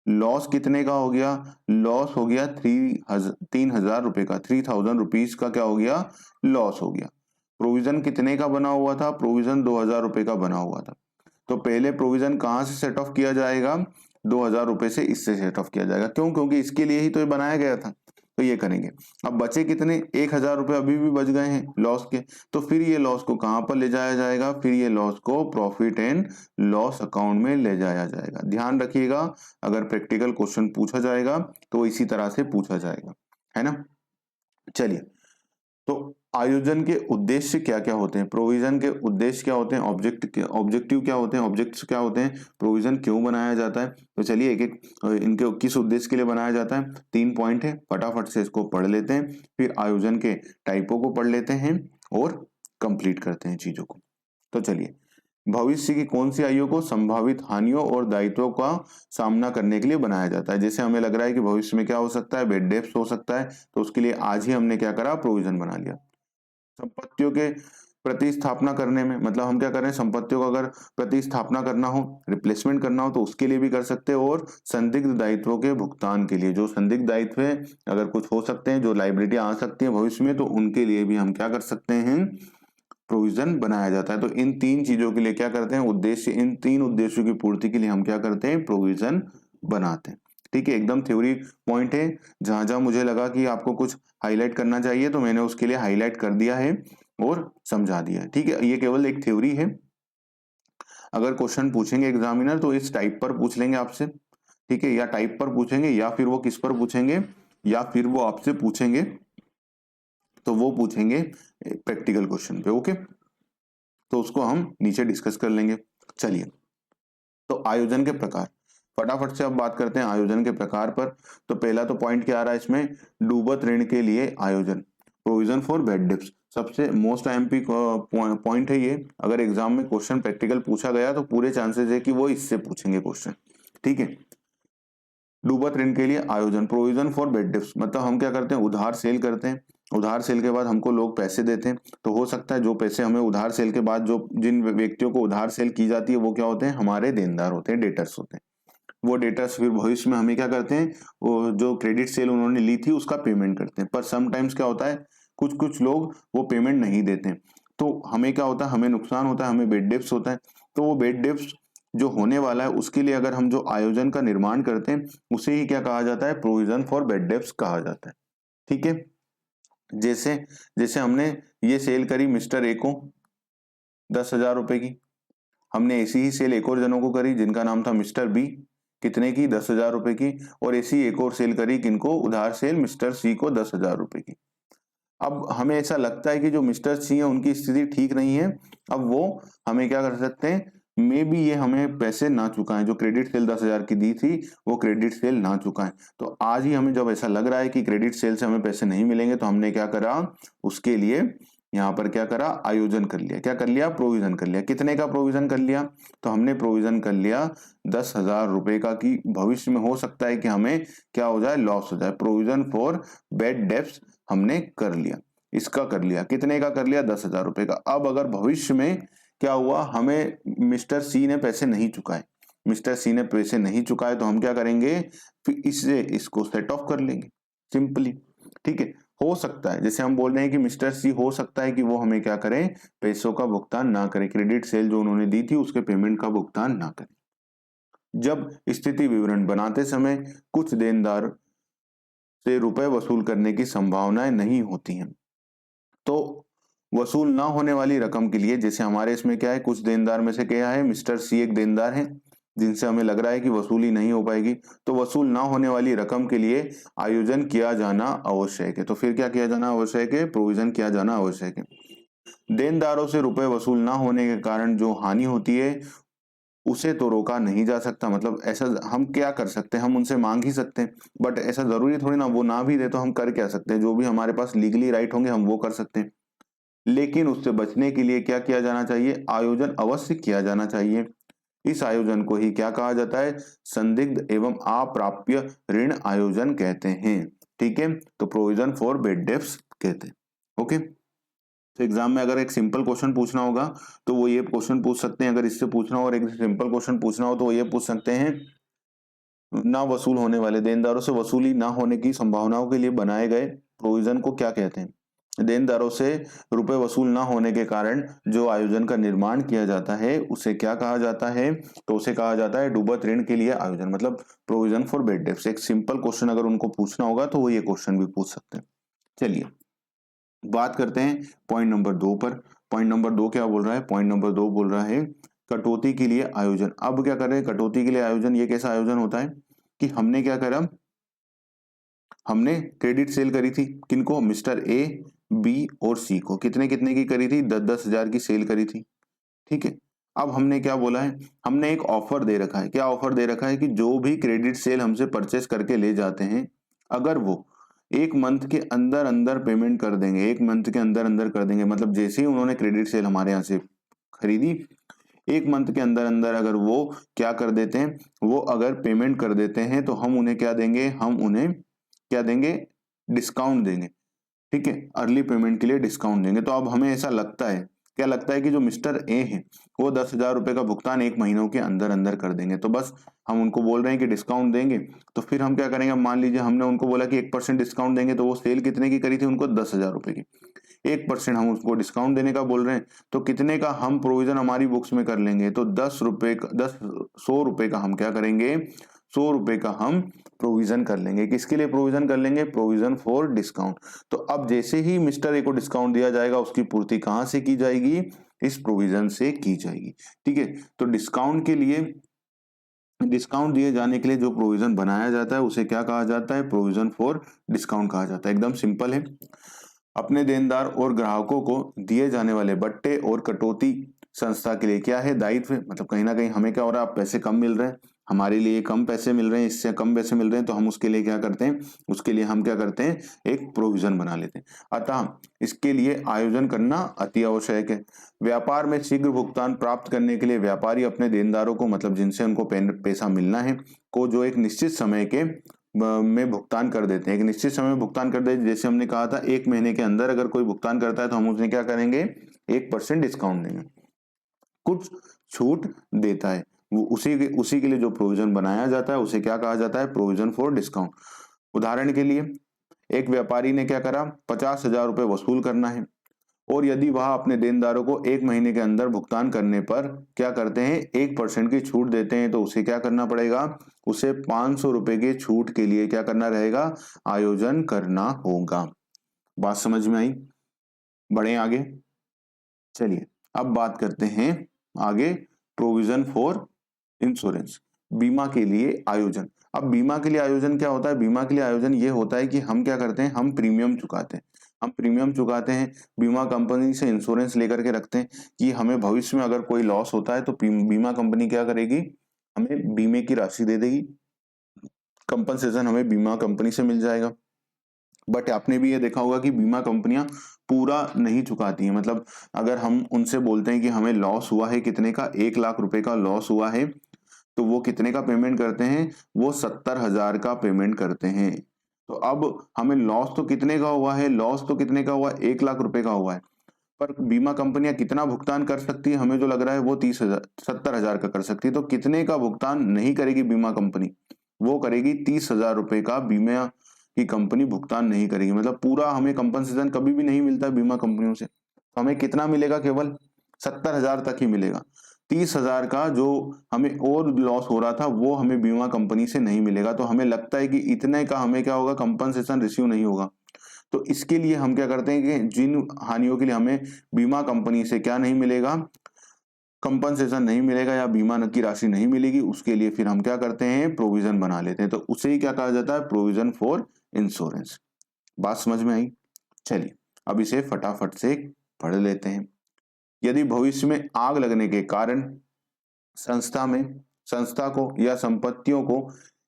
लॉस कितने का हो गया, लॉस हो गया 3,000 रुपए का, 3,000 रुपीज का क्या हो गया, लॉस हो गया। प्रोविजन कितने का बना हुआ था, प्रोविजन 2,000 रुपए का बना हुआ था। तो पहले प्रोविजन कहां से सेट ऑफ किया जाएगा, 2,000 रुपए से इससे सेट ऑफ किया जाएगा। क्यों? क्योंकि इसके लिए ही तो ये बनाया गया था। तो ये करेंगे। अब बचे कितने, 1,000 रुपए अभी भी बच गए हैं लॉस के। तो फिर ये लॉस को कहां पर ले जाया जाएगा, फिर ये लॉस को प्रॉफिट एंड लॉस अकाउंट में ले जाया जाएगा। ध्यान रखिएगा, अगर प्रैक्टिकल क्वेश्चन पूछा जाएगा तो इसी तरह से पूछा जाएगा, है ना। चलिए, तो आयोजन के उद्देश्य क्या क्या होते हैं, प्रोविजन के उद्देश्य क्या होते हैं, ऑब्जेक्टिव क्या होते हैं, ऑब्जेक्ट्स क्या होते हैं, प्रोविजन क्यों बनाया जाता है। तो चलिए एक एक इनके किस उद्देश्य के लिए बनाया जाता है, 3 पॉइंट है, फटाफट से इसको पढ़ लेते हैं, फिर आयोजन के टाइपों को पढ़ लेते हैं और कंप्लीट करते हैं चीजों को। तो चलिए, भविष्य की कौन सी आयु को संभावित हानियों और दायित्वों का सामना करने के लिए बनाया जाता है। जैसे हमें लग रहा है कि भविष्य में क्या हो सकता है, बेड डेप्स हो सकता है, तो उसके लिए आज ही हमने क्या करा, प्रोविजन बना लिया। संपत्तियों के प्रतिस्थापना करने में, मतलब हम क्या कर रहे हैं, संपत्तियों का अगर प्रतिस्थापना करना हो, रिप्लेसमेंट करना हो, तो उसके लिए भी कर सकते हैं। और संदिग्ध दायित्वों के भुगतान के लिए, जो संदिग्ध दायित्व है, अगर कुछ हो सकते हैं, जो लाइबिलिटी आ सकती है भविष्य में, तो उनके लिए भी हम क्या कर सकते हैं, प्रोविजन बनाया जाता है। तो इन 3 चीजों के लिए क्या करते हैं, उद्देश्य, इन 3 उद्देश्यों की पूर्ति के लिए हम क्या करते हैं, प्रोविजन बनाते हैं। ठीक है, एकदम थ्योरी पॉइंट है। जहां जहां मुझे लगा कि आपको कुछ हाईलाइट करना चाहिए तो मैंने उसके लिए हाईलाइट कर दिया है और समझा दिया है। ठीक है, ये केवल एक थ्योरी है। अगर क्वेश्चन पूछेंगे एग्जामिनर तो इस टाइप पर पूछ लेंगे आपसे। ठीक है, या टाइप पर पूछेंगे, या फिर वो किस पर पूछेंगे, या फिर वो आपसे पूछेंगे, तो वो पूछेंगे प्रैक्टिकल क्वेश्चन पे। ओके, तो उसको हम नीचे डिस्कस कर लेंगे। चलिए, तो आयोजन के प्रकार, फटाफट से अब बात करते हैं आयोजन के प्रकार पर। तो पहला तो पॉइंट क्या आ रहा है इसमें, डूबत ऋण के लिए आयोजन, प्रोविजन फॉर बेड डेप्स। सबसे मोस्ट आईएमपी पॉइंट है ये। अगर एग्जाम में क्वेश्चन प्रैक्टिकल पूछा गया तो पूरे चांसेस है कि वो इससे पूछेंगे क्वेश्चन। ठीक है, डूबत ऋण के लिए आयोजन, प्रोविजन फॉर बेड डेप्स, मतलब हम क्या करते हैं, उधार सेल करते हैं। उधार सेल के बाद हमको लोग पैसे देते हैं, तो हो सकता है जो पैसे हमें उधार सेल के बाद, जो जिन व्यक्तियों को उधार सेल की जाती है वो क्या होते हैं, हमारे देनदार होते हैं, डेटर्स होते हैं। वो डेटर्स फिर भविष्य में हमें क्या करते हैं, वो जो क्रेडिट सेल उन्होंने ली थी उसका पेमेंट करते हैं। पर समटाइम्स क्या होता है, कुछ कुछ लोग वो पेमेंट नहीं देते हैं, तो हमें क्या होता है, हमें नुकसान होता है, हमें बेड डेप्स होता है। तो वो बेड डेप्स जो होने वाला है उसके लिए अगर हम जो आयोजन का निर्माण करते हैं उसे ही क्या कहा जाता है, प्रोविजन फॉर बेड डेप्स कहा जाता है। ठीक है, जैसे जैसे हमने ये सेल करी मिस्टर ए को 10,000 रुपए की, हमने ऐसी ही सेल एक और जनों को करी जिनका नाम था मिस्टर बी, कितने की? 10,000 रुपए की। और ऐसी एक और सेल करी, किनको? उधार सेल मिस्टर सी को 10,000 रुपए की। अब हमें ऐसा लगता है कि जो मिस्टर सी है उनकी स्थिति ठीक नहीं है। अब वो हमें क्या कर सकते हैं, मे बी ये हमें पैसे ना चुकाएं, जो क्रेडिट सेल 10,000 की दी थी वो क्रेडिट सेल ना चुकाएं। तो आज ही हमें जब ऐसा लग रहा है कि क्रेडिट सेल से हमें पैसे नहीं मिलेंगे, तो हमने क्या करा, उसके लिए यहाँ पर क्या करा, आयोजन कर लिया। क्या कर लिया? प्रोविजन कर लिया। कितने का प्रोविजन कर लिया? तो हमने प्रोविजन कर लिया 10,000 रुपए का, कि भविष्य में हो सकता है कि हमें क्या हो जाए, लॉस हो जाए। प्रोविजन फॉर बैड डेब्ट्स हमने कर लिया, इसका कर लिया। कितने का कर लिया? 10,000 रुपए का। अब अगर भविष्य में क्या हुआ, हमें मिस्टर सी ने पैसे नहीं चुकाए, मिस्टर सी ने पैसे नहीं चुकाए, तो हम क्या करेंगे, फिर इससे इसको सेट ऑफ कर लेंगे सिंपली। ठीक है, हो सकता है, जैसे हम बोल रहे हैं कि मिस्टर सी हो सकता है कि वो हमें क्या करें, पैसों का भुगतान ना करें, क्रेडिट सेल जो उन्होंने दी थी उसके पेमेंट का भुगतान ना करें। जब स्थिति विवरण बनाते समय कुछ देनदार से रुपए वसूल करने की संभावनाएं नहीं होती हैं, तो वसूल ना होने वाली रकम के लिए, जैसे हमारे इसमें क्या है, कुछ देनदार में से क्या है, मिस्टर सी एक देनदार है जिनसे हमें लग रहा है कि वसूली नहीं हो पाएगी, तो वसूल ना होने वाली रकम के लिए आयोजन किया जाना आवश्यक है। तो फिर क्या किया जाना आवश्यक है, प्रोविजन किया जाना आवश्यक है। देनदारों से रुपए वसूल ना होने के कारण जो हानि होती है उसे तो रोका नहीं जा सकता। मतलब ऐसा हम क्या कर सकते हैं, हम उनसे मांग ही सकते हैं, बट ऐसा जरूरी थोड़ी ना वो ना भी दे तो हम कर क्या सकते हैं, जो भी हमारे पास लीगली राइट होंगे हम वो कर सकते हैं। लेकिन उससे बचने के लिए क्या किया जाना चाहिए, आयोजन अवश्य किया जाना चाहिए। इस आयोजन को ही क्या कहा जाता है, संदिग्ध एवं अप्राप्य ऋण आयोजन कहते हैं। ठीक है, तो प्रोविजन फॉर बैड डेब्ट्स कहते हैं। ओके, तो एग्जाम में अगर एक सिंपल क्वेश्चन पूछना होगा तो वो ये क्वेश्चन पूछ सकते हैं, अगर इससे पूछना हो और एक सिंपल क्वेश्चन पूछना हो तो वो ये पूछ सकते हैं, ना वसूल होने वाले देनदारों से वसूली ना होने की संभावनाओं के लिए बनाए गए प्रोविजन को क्या कहते हैं। देनदारों से रुपए वसूल ना होने के कारण जो आयोजन का निर्माण किया जाता है उसे क्या कहा जाता है, तो उसे कहा जाता है डूबत ऋण के लिए आयोजन, मतलब प्रोविजन फॉर बैड डेब्ट्स। एक सिंपल क्वेश्चन अगर उनको पूछना होगा तो वो ये क्वेश्चन भी पूछ सकते हैं। चलिए बात करते हैं पॉइंट नंबर 2 पर। पॉइंट नंबर 2 क्या बोल रहा है, पॉइंट नंबर 2 बोल रहा है कटौती के लिए आयोजन। अब क्या कर रहे हैं, कटौती के लिए आयोजन, ये कैसा आयोजन होता है कि हमने क्या करा, हमने क्रेडिट सेल करी थी, किनको, मिस्टर ए, बी और सी को। कितने कितने की करी थी, 10,000 की सेल करी थी। ठीक है, अब हमने क्या बोला है, हमने एक ऑफर दे रखा है। क्या ऑफर दे रखा है कि जो भी क्रेडिट सेल हमसे परचेस करके ले जाते हैं, अगर वो एक मंथ के अंदर अंदर पेमेंट कर देंगे, एक मंथ के अंदर अंदर कर देंगे, मतलब जैसे ही उन्होंने क्रेडिट सेल हमारे यहाँ से खरीदी, एक मंथ के अंदर अंदर अगर वो क्या कर देते हैं, वो अगर पेमेंट कर देते हैं, तो हम उन्हें क्या देंगे, हम उन्हें क्या देंगे, डिस्काउंट देंगे। ठीक है, अर्ली पेमेंट के लिए डिस्काउंट देंगे। तो अब हमें ऐसा लगता है, क्या लगता है कि जो मिस्टर ए है वो 10,000 रुपए का भुगतान एक महीनों के अंदर अंदर कर देंगे। तो बस हम उनको बोल रहे हैं कि डिस्काउंट देंगे, तो फिर हम क्या करेंगे, मान लीजिए हमने उनको बोला कि 1% डिस्काउंट देंगे, तो वो सेल कितने की करी थी उनको, 10,000 रुपए की। 1% हम उसको डिस्काउंट देने का बोल रहे हैं, तो कितने का हम प्रोविजन हमारी बुक्स में कर लेंगे, तो 10 रुपए का, 100 रुपए का हम क्या करेंगे, 100 रुपए का हम प्रोविजन कर लेंगे। किसके लिए प्रोविजन कर लेंगे, प्रोविजन फॉर डिस्काउंट। तो अब जैसे ही मिस्टर ए को डिस्काउंट दिया जाएगा, उसकी पूर्ति कहां से की जाएगी, इस प्रोविजन से की जाएगी। ठीक है, तो डिस्काउंट के लिए, डिस्काउंट दिए जाने के लिए जो प्रोविजन बनाया जाता है उसे क्या कहा जाता है, प्रोविजन फॉर डिस्काउंट कहा जाता है। एकदम सिंपल है। अपने देनदार और ग्राहकों को दिए जाने वाले बट्टे और कटौती संस्था के लिए क्या है, दायित्व है। मतलब कहीं ना कहीं हमें क्या हो रहा है, पैसे कम मिल रहे हैं, हमारे लिए कम पैसे मिल रहे हैं, इससे कम पैसे मिल रहे हैं, तो हम उसके लिए क्या करते हैं, उसके लिए हम क्या करते हैं, एक प्रोविजन बना लेते हैं। अतः इसके लिए आयोजन करना अति आवश्यक है। व्यापार में शीघ्र भुगतान प्राप्त करने के लिए व्यापारी अपने देनदारों को, मतलब जिनसे उनको पैसा मिलना है, को जो एक निश्चित समय के में भुगतान कर देते हैं। एक निश्चित समय में भुगतान कर देते हैं, जैसे हमने कहा था एक महीने के अंदर अगर कोई भुगतान करता है तो हम उसने क्या करेंगे, 1% डिस्काउंट देंगे, कुछ छूट देता है। वो उसी के लिए जो प्रोविजन बनाया जाता है उसे क्या कहा जाता है, प्रोविजन फॉर डिस्काउंट। उदाहरण के लिए एक व्यापारी ने क्या करा, 50,000 रुपए वसूल करना है, और यदि वह अपने देनदारों को एक महीने के अंदर भुगतान करने पर क्या करते हैं, 1% की छूट देते हैं, तो उसे क्या करना पड़ेगा, उसे 500 रुपए की छूट के लिए क्या करना रहेगा, आयोजन करना होगा। बात समझ में आई, बढ़े आगे। चलिए अब बात करते हैं आगे, प्रोविजन फॉर इंश्योरेंस। बीमा के लिए आयोजन। अब बीमा के लिए आयोजन क्या होता है? बीमा के लिए आयोजन ये होता है कि हम क्या करते हैं, हम प्रीमियम चुकाते हैं। हम प्रीमियम चुकाते हैं, बीमा कंपनी से इंश्योरेंस लेकर के रखते हैं कि हमें भविष्य में अगर कोई लॉस होता है तो बीमा कंपनी क्या करेगी, हमें बीमे की राशि दे देगी, कंपनसेशन हमें बीमा कंपनी से मिल जाएगा। बट आपने भी ये देखा होगा कि बीमा कंपनियां पूरा नहीं चुकाती हैं। मतलब अगर हम उनसे बोलते हैं कि हमें लॉस हुआ है कितने का, 1 लाख रुपए का लॉस हुआ है, तो वो कितने का पेमेंट करते हैं, वो 70,000 का पेमेंट करते हैं। तो अब हमें लॉस तो कितने का हुआ है, लॉस तो कितने का हुआ है, 1 लाख रुपए का हुआ है, पर बीमा कंपनियां कितना भुगतान कर सकती है, हमें जो लग रहा है वो 70,000 का कर सकती है। तो कितने का भुगतान नहीं करेगी बीमा कंपनी, वो करेगी 30,000 रुपए का बीमा की कंपनी भुगतान नहीं करेगी। मतलब पूरा हमें कंपनसेशन कभी भी नहीं मिलता बीमा कंपनियों से, तो हमें कितना मिलेगा, केवल 70,000 तक ही मिलेगा। 30,000 का जो हमें और लॉस हो रहा था वो हमें बीमा कंपनी से नहीं मिलेगा। तो हमें लगता है कि इतने का हमें क्या होगा, कंपनसेशन रिसीव नहीं होगा। तो इसके लिए हम क्या करते हैं कि जिन हानियों के लिए हमें बीमा कंपनी से क्या नहीं मिलेगा, कंपनसेशन नहीं मिलेगा या बीमा की राशि नहीं मिलेगी, उसके लिए फिर हम क्या करते हैं, प्रोविजन बना लेते हैं। तो उसे ही क्या कहा जाता है, प्रोविजन फॉर इंश्योरेंस। बात समझ में आई? चलिए अब इसे फटाफट से पढ़ लेते हैं। यदि भविष्य में आग लगने के कारण संस्था को या संपत्तियों को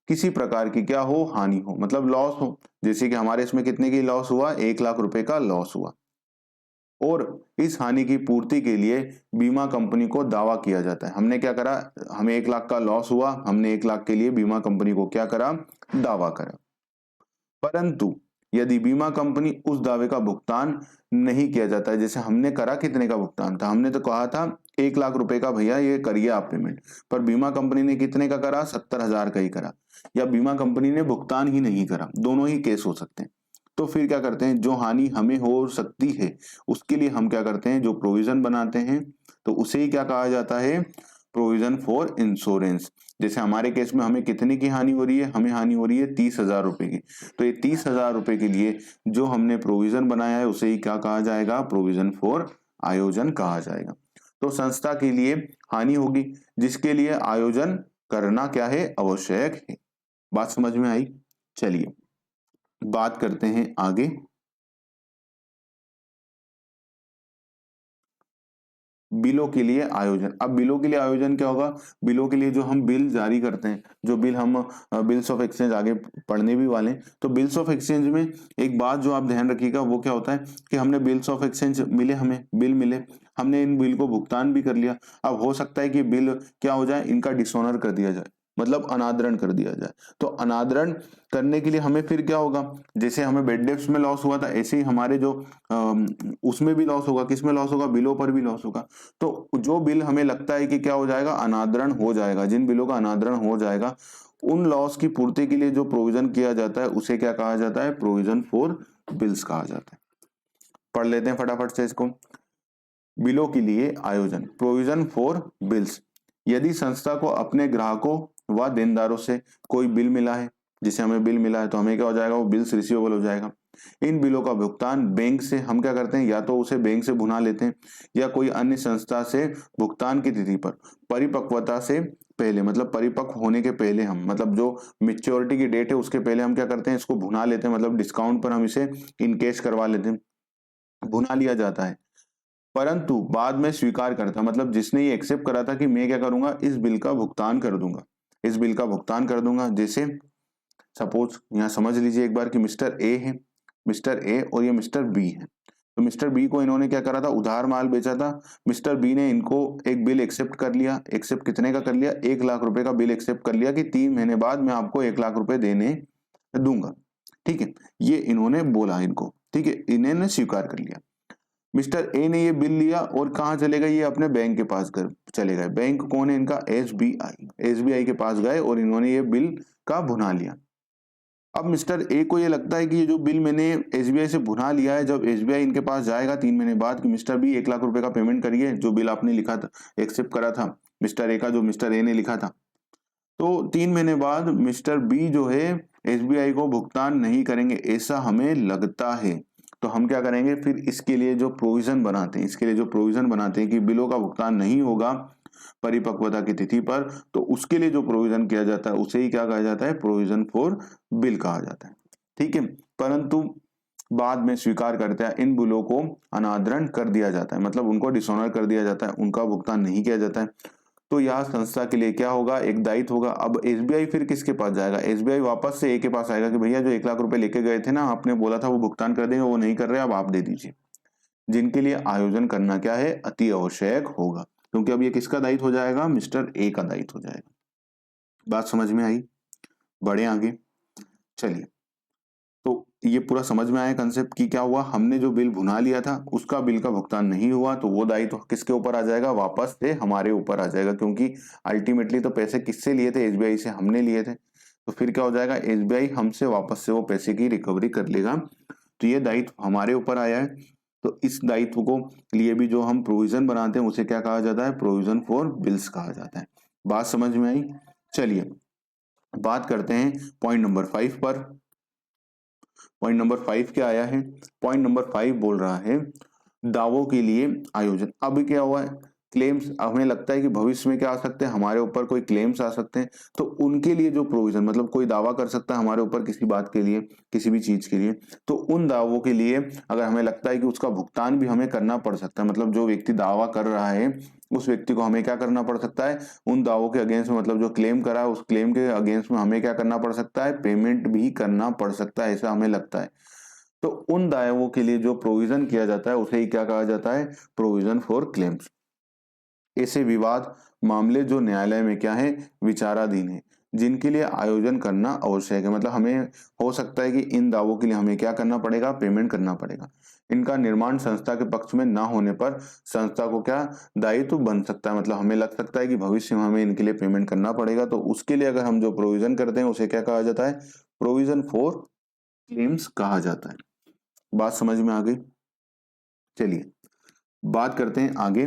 किसी प्रकार की क्या हो, हानि हो, मतलब लॉस हो, जैसे कि हमारे इसमें कितने की लॉस हुआ, 1 लाख रुपए का लॉस हुआ, और इस हानि की पूर्ति के लिए बीमा कंपनी को दावा किया जाता है। हमने क्या करा, हमें 1 लाख का लॉस हुआ, हमने 1 लाख के लिए बीमा कंपनी को क्या करा, दावा करा। परंतु यदि बीमा कंपनी उस दावे का भुगतान नहीं किया जाता है, जैसे हमने करा कितने का भुगतान था, हमने तो कहा था 1 लाख रुपए का भैया ये करिए आप पेमेंट, पर बीमा कंपनी ने कितने का करा, 70,000 का ही करा, या बीमा कंपनी ने भुगतान ही नहीं करा, दोनों ही केस हो सकते हैं। तो फिर क्या करते हैं, जो हानि हमें हो सकती है उसके लिए हम क्या करते हैं, जो प्रोविजन बनाते हैं, तो उसे ही क्या कहा जाता है, प्रोविजन फॉर इंश्योरेंस। जैसे हमारे केस में हमें कितने की हानि हो रही है, हमें हानि हो रही है 30,000 रुपए की। तो ये 30,000 रुपए के लिए जो हमने प्रोविजन बनाया है उसे ही क्या कहा जाएगा, प्रोविजन फॉर आयोजन कहा जाएगा। तो संस्था के लिए हानि होगी जिसके लिए आयोजन करना क्या है, आवश्यक है। बात समझ में आई? चलिए बात करते हैं आगे। बिलों के लिए आयोजन। अब बिलों के लिए आयोजन क्या होगा, बिलों के लिए जो हम बिल जारी करते हैं, जो बिल हम बिल्स ऑफ एक्सचेंज आगे पढ़ने भी वाले हैं, तो बिल्स ऑफ एक्सचेंज में एक बात जो आप ध्यान रखिएगा वो क्या होता है कि हमने बिल्स ऑफ एक्सचेंज मिले, हमें बिल मिले, हमने इन बिल को भुगतान भी कर लिया। अब हो सकता है कि बिल क्या हो जाए, इनका डिसऑनर कर दिया जाए, मतलब अनादरण कर दिया जाए। तो अनादरण करने के लिए हमें फिर क्या होगा, जैसे हमें बेड डेप्ट्स में लॉस हुआ था, ऐसे ही हमारे जो उसमें भी लॉस होगा, किसमें लॉस होगा, बिलों पर भी लॉस होगा। तो जो बिल हमें लगता है कि क्या हो जाएगा, अनादरण हो जाएगा, जिन बिलों का अनादरण हो जाएगा, उन लॉस की पूर्ति के लिए जो प्रोविजन किया जाता है उसे क्या कहा जाता है, प्रोविजन फॉर बिल्स कहा जाता है। पढ़ लेते हैं फटाफट से इसको। बिलों के लिए आयोजन, प्रोविजन फॉर बिल्स। यदि संस्था को अपने ग्राहकों व देनदारों से कोई बिल मिला है, जिसे हमें बिल मिला है, तो हमें क्या हो जाएगा, वो बिल्स रिसीवेबल हो जाएगा। इन बिलों का भुगतान बैंक से हम क्या करते हैं, या तो उसे बैंक से भुना लेते हैं या कोई अन्य संस्था से भुगतान की तिथि पर परिपक्वता से पहले, मतलब परिपक्व होने के पहले, हम मतलब जो मेच्योरिटी की डेट है उसके पहले हम क्या करते हैं, इसको भुना लेते हैं, मतलब डिस्काउंट पर हम इसे इनकेश करवा लेते हैं, भुना लिया जाता है। परंतु बाद में स्वीकार करता, मतलब जिसने ये एक्सेप्ट करा था कि मैं क्या करूंगा, इस बिल का भुगतान कर दूंगा, इस बिल का भुगतान कर दूंगा। जैसे सपोज यहाँ समझ लीजिए एक बार कि मिस्टर ए है, मिस्टर ए और ये मिस्टर बी है। तो मिस्टर बी को इन्होंने क्या करा था, उधार माल बेचा था। मिस्टर बी ने इनको एक बिल एक्सेप्ट कर लिया, एक्सेप्ट कितने का कर लिया, 1 लाख रुपए का बिल एक्सेप्ट कर लिया कि 3 महीने बाद मैं आपको 1 लाख रुपए देने दूंगा। ठीक है, ये इन्होंने बोला इनको, ठीक है, इन्होंने स्वीकार कर लिया। मिस्टर ए ने ये बिल लिया और कहाँ चले गए, ये अपने बैंक के पास चले गए। बैंक कौन है इनका, एसबीआई। एसबीआई के पास गए और इन्होंने ये बिल का भुना लिया। अब मिस्टर ए को ये लगता है कि ये जो बिल मैंने एसबीआई से भुना लिया है, जब एसबीआई इनके पास जाएगा 3 महीने बाद कि मिस्टर बी 1 लाख रुपए का पेमेंट करिए, जो बिल आपने लिखा था, एक्सेप्ट करा था मिस्टर ए का, जो मिस्टर ए ने लिखा था, तो 3 महीने बाद मिस्टर बी जो है एसबीआई को भुगतान नहीं करेंगे, ऐसा हमें लगता है। तो हम क्या करेंगे, फिर इसके लिए जो प्रोविजन बनाते हैं, इसके लिए जो प्रोविजन बनाते हैं कि बिलों का भुगतान नहीं होगा, परिपक्वता की तिथि पर, तो उसके लिए जो प्रोविजन किया जाता है उसे ही क्या कहा जाता है, प्रोविजन फॉर बिल कहा जाता है। ठीक है, परंतु बाद में स्वीकार करते हैं इन बिलों को अनादरण कर दिया जाता है, मतलब उनको डिसऑनर कर दिया जाता है, उनका भुगतान नहीं किया जाता है। तो यह संस्था के लिए क्या होगा, एक दायित्व होगा। अब एसबीआई फिर किसके पास जाएगा, एसबीआई वापस से ए के पास आएगा कि भैया जो 1 लाख रुपए लेके गए थे ना, आपने बोला था वो भुगतान कर देंगे, वो नहीं कर रहे, अब आप दे दीजिए। जिनके लिए आयोजन करना क्या है, अति आवश्यक होगा, क्योंकि अब ये किसका दायित्व हो जाएगा, मिस्टर ए का दायित्व हो जाएगा। बात समझ में आई, बढ़े आगे। चलिए, तो ये पूरा समझ में आया कंसेप्ट की क्या हुआ, हमने जो बिल भुना लिया था उसका बिल का भुगतान नहीं हुआ, तो वो दायित्व किसके ऊपर आ जाएगा, वापस से हमारे ऊपर आ जाएगा, क्योंकि अल्टीमेटली तो पैसे किससे लिए थे, एसबीआई से हमने लिए थे। तो फिर क्या हो जाएगा, एसबीआई हमसे वापस से वो पैसे की रिकवरी कर लेगा। तो ये दायित्व हमारे ऊपर आया है। तो इस दायित्व को लिए भी जो हम प्रोविजन बनाते हैं उसे क्या कहा जाता है, प्रोविजन फॉर बिल्स कहा जाता है। बात समझ में आई। चलिए बात करते हैं पॉइंट नंबर 5 पर। पॉइंट नंबर 5 क्या आया है, पॉइंट नंबर 5 बोल रहा है दावों के लिए आयोजन। अब क्या हुआ है, क्लेम्स, हमें लगता है कि भविष्य में क्या आ सकते हैं, हमारे ऊपर कोई क्लेम्स आ सकते हैं, तो उनके लिए जो प्रोविजन, मतलब कोई दावा कर सकता है हमारे ऊपर किसी बात के लिए, किसी भी चीज के लिए, तो उन दावों के लिए अगर हमें लगता है कि उसका भुगतान भी हमें करना पड़ सकता है, मतलब जो व्यक्ति दावा कर रहा है उस व्यक्ति को हमें क्या करना पड़ सकता है, उन दावों के अगेंस्ट में, मतलब जो क्लेम करा है उस क्लेम के अगेंस्ट में हमें क्या करना पड़ सकता है, पेमेंट भी करना पड़ सकता है, ऐसा हमें लगता है। तो उन दावों के लिए जो प्रोविजन किया जाता है उसे ही क्या कहा जाता है, प्रोविजन फॉर क्लेम्स। ऐसे विवाद मामले जो न्यायालय में क्या है, विचाराधीन है, जिनके लिए आयोजन करना आवश्यक है, मतलब हमें हो सकता है कि इन दावों के लिए हमें क्या करना पड़ेगा, पेमेंट करना पड़ेगा। इनका निर्माण संस्था के पक्ष में ना होने पर संस्था को क्या दायित्व बन सकता है, मतलब हमें लग सकता है कि भविष्य में हमें इनके लिए पेमेंट करना पड़ेगा, तो उसके लिए अगर हम जो प्रोविजन करते हैं उसे क्या कहा जाता है, प्रोविजन फॉर क्लेम्स कहा जाता है। बात समझ में आ गई। चलिए बात करते हैं आगे,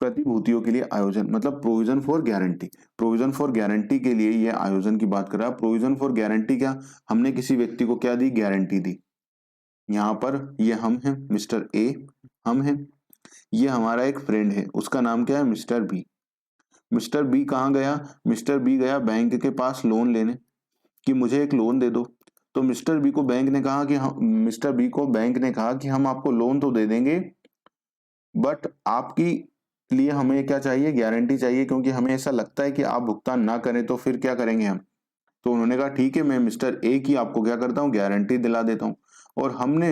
प्रतिभूतियों के लिए आयोजन, मतलब provision for guarantee. Provision for guarantee के लिए ये आयोजन की बात कर रहा है। प्रोविजन फॉर गारंटी क्या, हमने किसी व्यक्ति को क्या दी, गारंटी दी। यहाँ पर ये हम हैं, मिस्टर ए हम हैं, ये हमारा एक फ्रेंड है, उसका नाम क्या है, मिस्टर बी। मिस्टर बी कहाँ गया, मिस्टर बी गया बैंक के पास लोन लेने, कि मुझे एक लोन दे दो। तो मिस्टर बी को बैंक ने कहा कि हम, मिस्टर बी को बैंक ने कहा कि हम आपको लोन तो दे देंगे, बट आपकी लिए हमें क्या चाहिए, गारंटी चाहिए, क्योंकि हमें ऐसा लगता है कि आप भुगतान ना करें तो फिर क्या करेंगे हम। तो उन्होंने कहा ठीक है, मैं मिस्टर ए की आपको क्या करता हूँ, गारंटी दिला देता हूँ। और हमने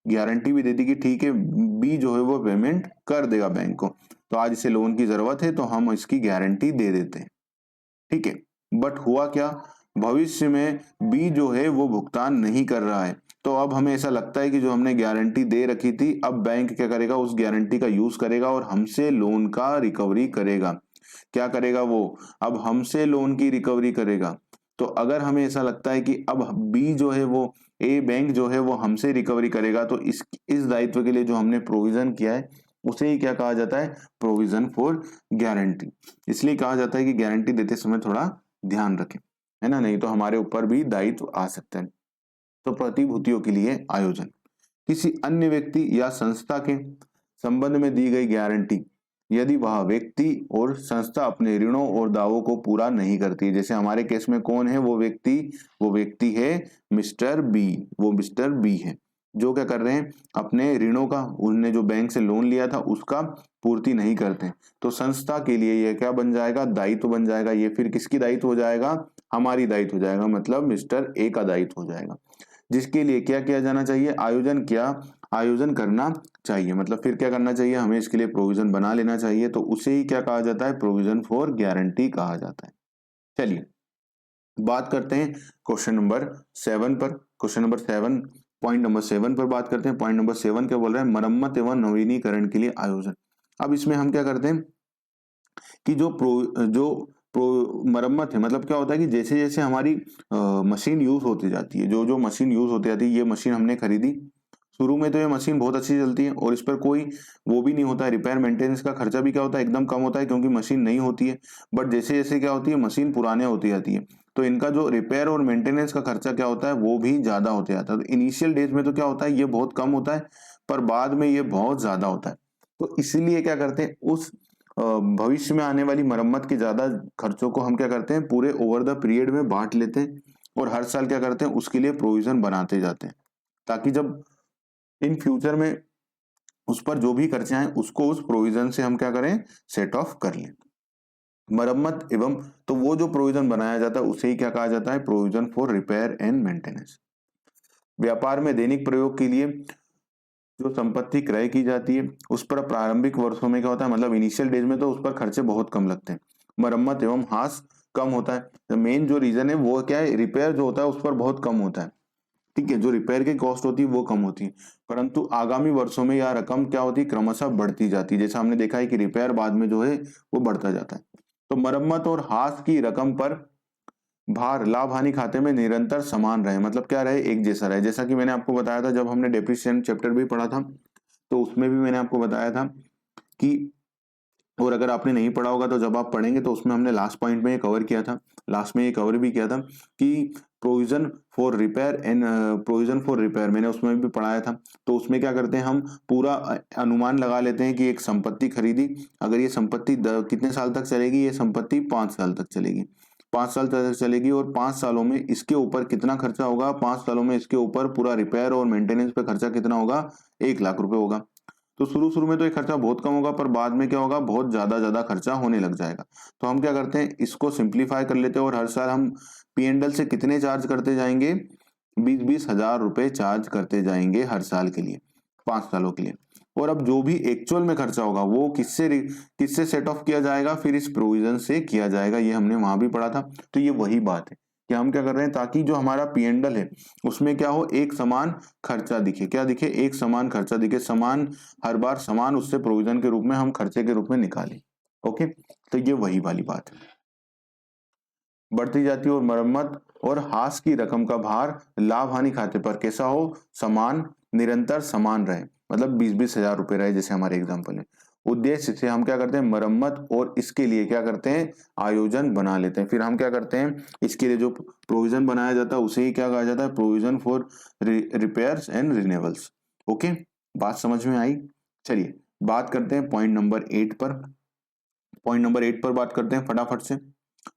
गारंटी भी दे दी कि ठीक है, बी जो है वो पेमेंट कर देगा बैंक को, तो आज इसे लोन की जरूरत है तो हम इसकी गारंटी दे देते हैं। ठीक है, बट हुआ क्या, भविष्य में बी जो है वो भुगतान नहीं कर रहा है, तो अब हमें ऐसा लगता है कि जो हमने गारंटी दे रखी थी, अब बैंक क्या करेगा, उस गारंटी का यूज करेगा और हमसे लोन का रिकवरी करेगा। क्या करेगा वो, अब हमसे लोन की रिकवरी करेगा। तो अगर हमें ऐसा लगता है कि अब बी जो है वो, ए बैंक जो है वो हमसे रिकवरी करेगा, तो इस दायित्व के लिए जो हमने प्रोविजन किया है उसे ही क्या कहा जाता है, प्रोविजन फॉर गारंटी। इसलिए कहा जाता है कि गारंटी देते समय थोड़ा ध्यान रखें, है ना, नहीं तो हमारे ऊपर भी दायित्व आ सकते हैं। तो प्रतिभूतियों के लिए आयोजन, किसी अन्य व्यक्ति या संस्था के संबंध में दी गई गारंटी, यदि वह व्यक्ति और संस्था अपने ऋणों और दावों को पूरा नहीं करती। जैसे हमारे केस में कौन है वो व्यक्ति, वो व्यक्ति है मिस्टर बी, वो मिस्टर बी है जो क्या कर रहे हैं, अपने ऋणों का, उन्होंने जो बैंक से लोन लिया था उसका पूर्ति नहीं करते, तो संस्था के लिए यह क्या बन जाएगा, दायित्व बन जाएगा। ये फिर किसकी दायित्व हो जाएगा, हमारी दायित्व हो जाएगा, मतलब मिस्टर ए का दायित्व हो जाएगा, जिसके लिए क्या किया जाना चाहिए, आयोजन करना चाहिए। मतलब फिर क्या करना चाहिए, हमें इसके लिए प्रोविजन बना लेना चाहिए, तो उसे ही क्या कहा जाता है, प्रोविजन फॉर गारंटी कहा जाता है। चलिए बात करते हैं क्वेश्चन नंबर 7 पर। क्वेश्चन नंबर 7, पॉइंट नंबर 7 पर बात करते हैं। पॉइंट नंबर 7 क्या बोल रहा है, मरम्मत एवं नवीनीकरण के लिए आयोजन। अब इसमें हम क्या करते हैं कि मरम्मत है, मतलब क्या होता है कि जैसे जैसे हमारी मशीन यूज होती जाती है, जो जो मशीन यूज होती जाती है, ये मशीन हमने खरीदी, शुरू में तो ये मशीन बहुत अच्छी चलती है और इस पर कोई वो भी नहीं होता है, रिपेयर मेंटेनेंस का खर्चा भी क्या होता है, एकदम कम होता है, क्योंकि मशीन नहीं होती है। बट जैसे जैसे क्या होती है, मशीन पुराने होती जाती है, तो इनका जो रिपेयर और मेंटेनेंस का खर्चा क्या होता है, वो भी ज्यादा होते जाता है। तो इनिशियल डेज में तो क्या होता है, ये बहुत कम होता है, पर बाद में ये बहुत ज्यादा होता है। तो इसीलिए क्या करते हैं, उस भविष्य में आने वाली मरम्मत के ज्यादा खर्चों को हम क्या करते हैं, पूरे ओवर द पीरियड में बांट लेते हैं और हर साल क्या करते हैं, उसके लिए प्रोविजन बनाते जाते हैं, ताकि जब इन फ्यूचर में उस पर जो भी खर्चे आए उसको उस प्रोविजन से हम क्या करें, सेट ऑफ कर लें। मरम्मत एवं, तो वो जो प्रोविजन बनाया जाता है उसे ही क्या कहा जाता है, provision for repair and maintenance. व्यापार में दैनिक प्रयोग के लिए जो संपत्ति क्रय की जाती है उस पर प्रारंभिक वर्षों में क्या होता है, मतलब इनिशियल डेज में तो उस पर खर्चे बहुत कम लगते हैं, मरम्मत एवं ह्रास कम होता है। मेन जो रीजन है वो क्या है, रिपेयर जो होता है उस पर बहुत कम होता है, ठीक है, जो रिपेयर की कॉस्ट होती है वो कम होती है, परंतु आगामी वर्षों में यह रकम क्या होती है, क्रमशः बढ़ती जाती है। जैसा हमने देखा है कि रिपेयर बाद में जो है वो बढ़ता जाता है। तो मरम्मत और ह्रास की रकम पर भार लाभ हानि खाते में निरंतर समान रहे, मतलब क्या रहे, एक जैसा रहे। जैसा कि मैंने आपको बताया था जब हमने डेप्रिसिएशन चैप्टर भी पढ़ा था, तो उसमें भी मैंने आपको बताया था कि, और अगर आपने नहीं पढ़ा होगा तो जब आप पढ़ेंगे तो उसमें हमने लास्ट पॉइंट में ये कवर किया था, लास्ट में ये कवर भी किया था कि provision for repair and provision for repair मैंने उसमें भी पढ़ाया था। तो उसमें क्या करते हैं, हम पूरा अनुमान लगा लेते हैं कि एक संपत्ति खरीदी, अगर ये संपत्ति कितने साल तक चलेगी, ये संपत्ति 5 साल तक चलेगी, 5 साल तक चलेगी और 5 सालों में इसके ऊपर कितना खर्चा होगा, 5 सालों में इसके ऊपर पूरा रिपेयर और मेंटेनेंस पे खर्चा कितना होगा, 1 लाख रुपए होगा। तो शुरू शुरू में तो ये खर्चा बहुत कम होगा, पर बाद में क्या होगा, बहुत ज्यादा खर्चा होने लग जाएगा। तो हम क्या करते हैं, इसको सिंप्लीफाई कर लेते हैं और हर साल हम P&L से कितने चार्ज करते जाएंगे, 20-20 हजार रुपए चार्ज करते जाएंगे हर साल के लिए, 5 सालों के लिए। और अब जो भी एक्चुअल में खर्चा होगा वो किससे सेट ऑफ किया जाएगा, फिर इस प्रोविजन से किया जाएगा, ये हमने वहां भी पढ़ा था। तो ये वही बात है कि हम क्या कर रहे हैं, ताकि जो हमारा P&L है उसमें क्या हो, एक समान खर्चा दिखे, क्या दिखे, एक समान खर्चा दिखे, समान, हर बार समान उससे प्रोविजन के रूप में हम खर्चे के रूप में निकालें। ओके, तो ये वही वाली बात है। बढ़ती जाती और मरम्मत और ह्रास की रकम का भार लाभ हानि खाते पर कैसा हो, समान, निरंतर समान रहे, मतलब 20-20 हजार रुपए रहे, जैसे हमारे एग्जाम्पल है। उद्देश्य से हम क्या करते हैं, मरम्मत और इसके लिए क्या करते हैं, आयोजन बना लेते हैं। फिर हम क्या करते हैं, इसके लिए जो प्रोविजन बनाया जाता है उसे ही क्या कहा जाता है, provision for repairs and renewals. Okay, बात समझ में आई। चलिए बात करते हैं पॉइंट नंबर 8 पर। पॉइंट नंबर 8 पर बात करते हैं फटाफट से,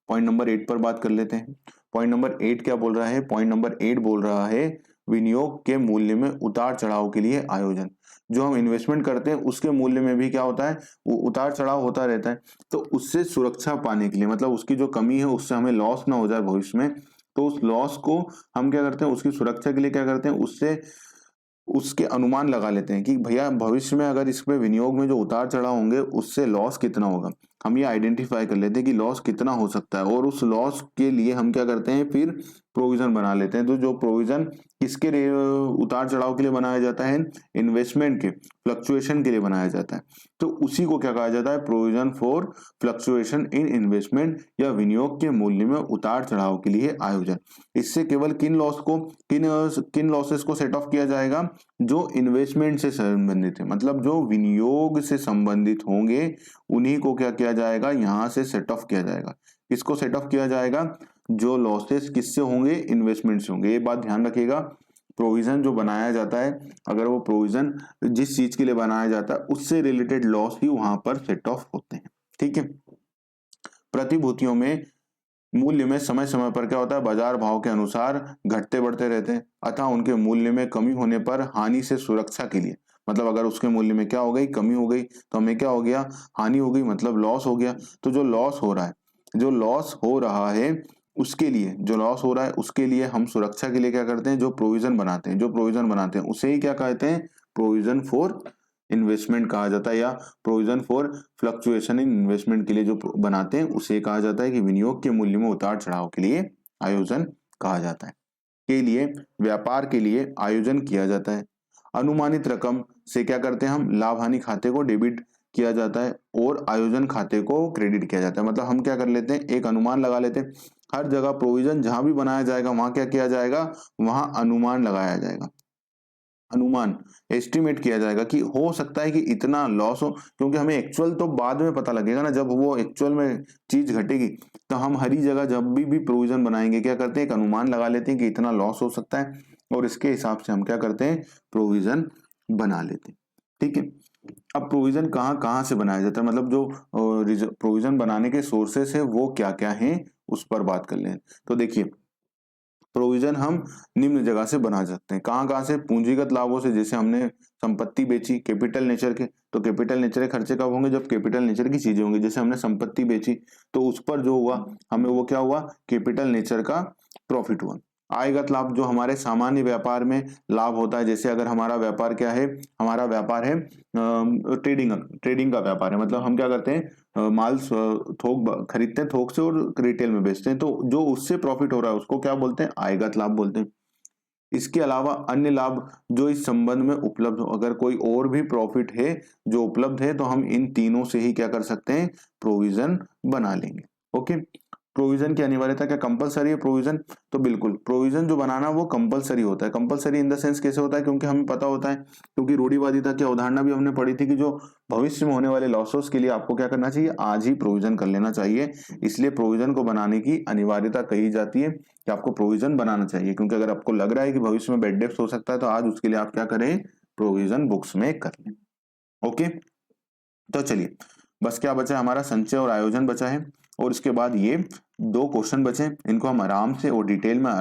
पॉइंट नंबर 8 पर बात कर लेते हैं। पॉइंट नंबर 8 क्या बोल रहा है, पॉइंट नंबर 8 बोल रहा है विनियोग के मूल्य में उतार चढ़ाव के लिए आयोजन। जो हम इन्वेस्टमेंट करते हैं उसके मूल्य में भी क्या होता है, वो उतार चढ़ाव होता रहता है। तो उससे सुरक्षा पाने के लिए, मतलब उसकी जो कमी है उससे हमें लॉस ना हो जाए भविष्य में, तो उस लॉस को हम क्या करते हैं, उसकी सुरक्षा के लिए क्या करते हैं, उससे उसके अनुमान लगा लेते हैं कि भैया भविष्य में अगर इसमें विनियोग में जो उतार चढ़ाव होंगे उससे लॉस कितना होगा, हम ये आइडेंटिफाई कर लेते हैं कि लॉस कितना हो सकता है, और उस लॉस के लिए हम क्या करते हैं, फिर प्रोविजन बना लेते हैं। तो जो प्रोविजन किसके लिए उतार चढ़ाव के लिए बनाया जाता है, इन्वेस्टमेंट के फ्लक्चुएशन के लिए बनाया जाता है। तो उसी को क्या कहा जाता है, provision for fluctuation in investment, या विनियोग के मूल्य में उतार चढ़ाव के लिए आयोजन। इससे केवल किन लॉसेस को सेट ऑफ किया जाएगा, जो इन्वेस्टमेंट से संबंधित है, मतलब जो विनियोग से संबंधित होंगे उन्हीं को क्या किया जाएगा, यहां से सेट ऑफ किया जाएगा। किसको सेट ऑफ किया जाएगा, जो लॉसेस किससे होंगे, इन्वेस्टमेंट से होंगे। ये बात ध्यान रखिएगा, प्रोविजन जो बनाया जाता है, अगर वो प्रोविजन जिस चीज के लिए बनाया जाता है उससे रिलेटेड लॉस ही वहां पर सेट ऑफ होते हैं। ठीक है, प्रतिभूतियों में मूल्य में समय समय पर क्या होता है, बाजार भाव के अनुसार घटते बढ़ते रहते हैं, अतः उनके मूल्य में कमी होने पर हानि से सुरक्षा के लिए, मतलब अगर उसके मूल्य में क्या हो गई, कमी हो गई, तो हमें क्या हो गया, हानि हो गई, मतलब लॉस हो गया। तो जो लॉस हो रहा है, जो लॉस हो रहा है उसके लिए, जो लॉस हो रहा है उसके लिए हम सुरक्षा के लिए क्या करते हैं, जो प्रोविजन बनाते हैं, जो प्रोविजन बनाते हैं उसे ही क्या कहते हैं, प्रोविजन फॉर इन्वेस्टमेंट कहा जाता है, या provision for fluctuation in investment के लिए जो बनाते हैं उसे कहा जाता है कि विनियोग के मूल्य में उतार चढ़ाव के लिए आयोजन कहा जाता है। के लिए व्यापार के लिए आयोजन किया जाता है। अनुमानित रकम से क्या करते हैं, हम लाभ हानि खाते को डेबिट किया जाता है और आयोजन खाते को क्रेडिट किया जाता है। मतलब हम क्या कर लेते हैं, एक अनुमान लगा लेते हैं, हर जगह प्रोविजन जहां भी बनाया जाएगा वहां क्या किया जाएगा, वहां अनुमान लगाया जाएगा, अनुमान एस्टिमेट किया जाएगा कि हो सकता है कि इतना लॉस हो, क्योंकि हमें एक्चुअल तो बाद में पता लगेगा ना, जब वो एक्चुअल में चीज घटेगी। तो हम हर जगह जब भी प्रोविजन बनाएंगे क्या करते हैं, एक अनुमान लगा लेते हैं कि इतना लॉस हो सकता है, और इसके हिसाब से हम क्या करते हैं, प्रोविजन बना लेते हैं। ठीक है, अब प्रोविजन कहाँ कहाँ से बनाया जाता है, मतलब जो प्रोविजन बनाने के सोर्सेस है वो क्या क्या हैं उस पर बात कर लें। तो देखिए प्रोविजन हम निम्न जगह से बना सकते हैं, कहाँ कहाँ से, पूंजीगत लाभों से, जैसे हमने संपत्ति बेची कैपिटल नेचर के, तो कैपिटल नेचर के खर्चे कब होंगे, जब कैपिटल नेचर की चीजें होंगी, जैसे हमने संपत्ति बेची तो उस पर जो हुआ हमें वो क्या हुआ, कैपिटल नेचर का प्रॉफिट हुआ। आयगत लाभ जो हमारे सामान्य व्यापार में लाभ होता है, जैसे अगर हमारा व्यापार क्या है, हमारा व्यापार है ट्रेडिंग, ट्रेडिंग का व्यापार है, मतलब हम क्या करते हैं माल थोक खरीदते हैं थोक से और रिटेल में बेचते हैं, तो जो उससे प्रॉफिट हो रहा है उसको क्या बोलते हैं, आयगत लाभ बोलते हैं। इसके अलावा अन्य लाभ जो इस संबंध में उपलब्ध हो, अगर कोई और भी प्रॉफिट है जो उपलब्ध है तो हम इन तीनों से ही क्या कर सकते हैं, प्रोविजन बना लेंगे। ओके, प्रोविजन की अनिवार्यता क्या कंपलसरी है प्रोविजन, तो बिल्कुल प्रोविजन जो बनाना वो कंपलसरी होता है। कंपलसरी इन द सेंस कैसे होता है, क्योंकि हमें पता होता है, क्योंकि रूढ़िवादिता की अवधारणा भी हमने पढ़ी थी कि जो भविष्य में होने वाले लॉसेस के लिए आपको क्या करना चाहिए, आज ही प्रोविजन कर लेना चाहिए। इसलिए प्रोविजन को बनाने की अनिवार्यता कही जाती है कि आपको प्रोविजन बनाना चाहिए, क्योंकि अगर आपको लग रहा है कि भविष्य में बैड डेब्ट हो सकता है तो आज उसके लिए आप क्या करें, प्रोविजन बुक्स में कर लें। ओके, तो चलिए बस क्या बचा है, हमारा संचय और आयोजन बचा है, और इसके बाद ये दो क्वेश्चन बचे, इनको हम आराम से और डिटेल में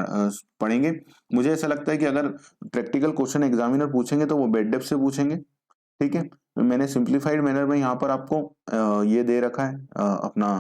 पढ़ेंगे। मुझे ऐसा लगता है कि अगर प्रैक्टिकल क्वेश्चन एग्जामिनर पूछेंगे तो वो बेड डेप्थ से पूछेंगे, ठीक है। मैंने सिंप्लीफाइड मैनर में यहाँ पर आपको ये दे रखा है अपना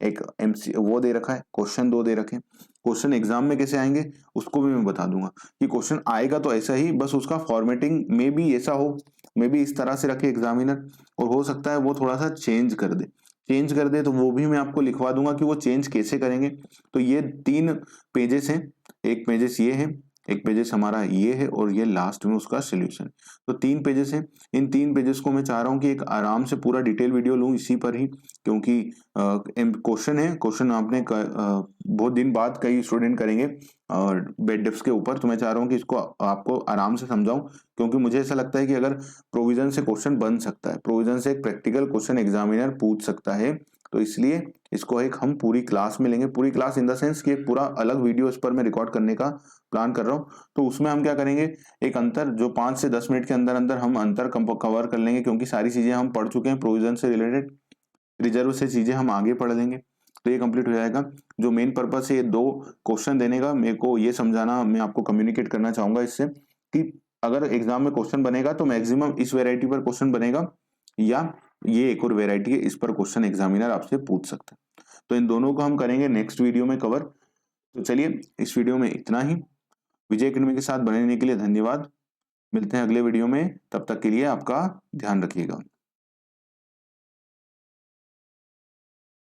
एक एमसी वो दे रखा है, क्वेश्चन दो दे रखे। क्वेश्चन एग्जाम में कैसे आएंगे उसको भी मैं बता दूंगा कि क्वेश्चन आएगा तो ऐसा ही, बस उसका फॉर्मेटिंग में भी ऐसा हो, में भी इस तरह से रखे एग्जामिनर, और हो सकता है वो थोड़ा सा चेंज कर दे तो वो भी मैं आपको लिखवा दूंगा कि वो चेंज कैसे करेंगे। तो ये 3 पेजेस हैं, एक पेजेस ये है, एक पेजेस हमारा ये है, और ये लास्ट में उसका सोल्यूशन। तो 3 पेजेस हैं, इन 3 पेजेस को मैं चाह रहा हूँ कि एक आराम से पूरा डिटेल वीडियो लूँ इसी पर ही, क्योंकि क्वेश्चन है, क्वेश्चन आपने बहुत दिन बाद कई स्टूडेंट करेंगे और बेड डेप्थ के ऊपर, तो मैं चाह रहा हूँ कि इसको आपको आराम से समझाऊं, क्योंकि मुझे ऐसा लगता है कि अगर प्रोविजन से क्वेश्चन बन सकता है, प्रोविजन से एक प्रैक्टिकल क्वेश्चन एग्जामिनर पूछ सकता है, तो इसलिए इसको एक हम पूरी क्लास में लेंगे, पूरी क्लास इन द सेंस कि एक पूरा अलग वीडियो इस पर मैं रिकॉर्ड करने का प्लान कर रहा हूँ। तो उसमें हम क्या करेंगे, एक अंतर जो 5 से 10 मिनट के अंदर अंदर हम अंतर कवर कर लेंगे, क्योंकि सारी चीजें हम पढ़ चुके हैं प्रोविजन से रिलेटेड, रिजर्व से चीजें हम आगे पढ़ लेंगे, तो ये कंप्लीट हो जाएगा। जो मेन पर्पस है ये 2 क्वेश्चन देने का, मेरे को ये समझाना, मैं आपको कम्युनिकेट करना चाहूंगा इससे कि अगर एग्जाम में क्वेश्चन बनेगा तो मैक्सिमम इस वेराइटी पर क्वेश्चन बनेगा, या ये एक और वेराइटी है इस पर क्वेश्चन एग्जामिनर आपसे पूछ सकता है। तो इन दोनों को हम करेंगे नेक्स्ट वीडियो में कवर। तो चलिए इस वीडियो में इतना ही। विजय एकेडमी के साथ बने रहने के लिए धन्यवाद। मिलते हैं अगले वीडियो में, तब तक के लिए आपका ध्यान रखिएगा।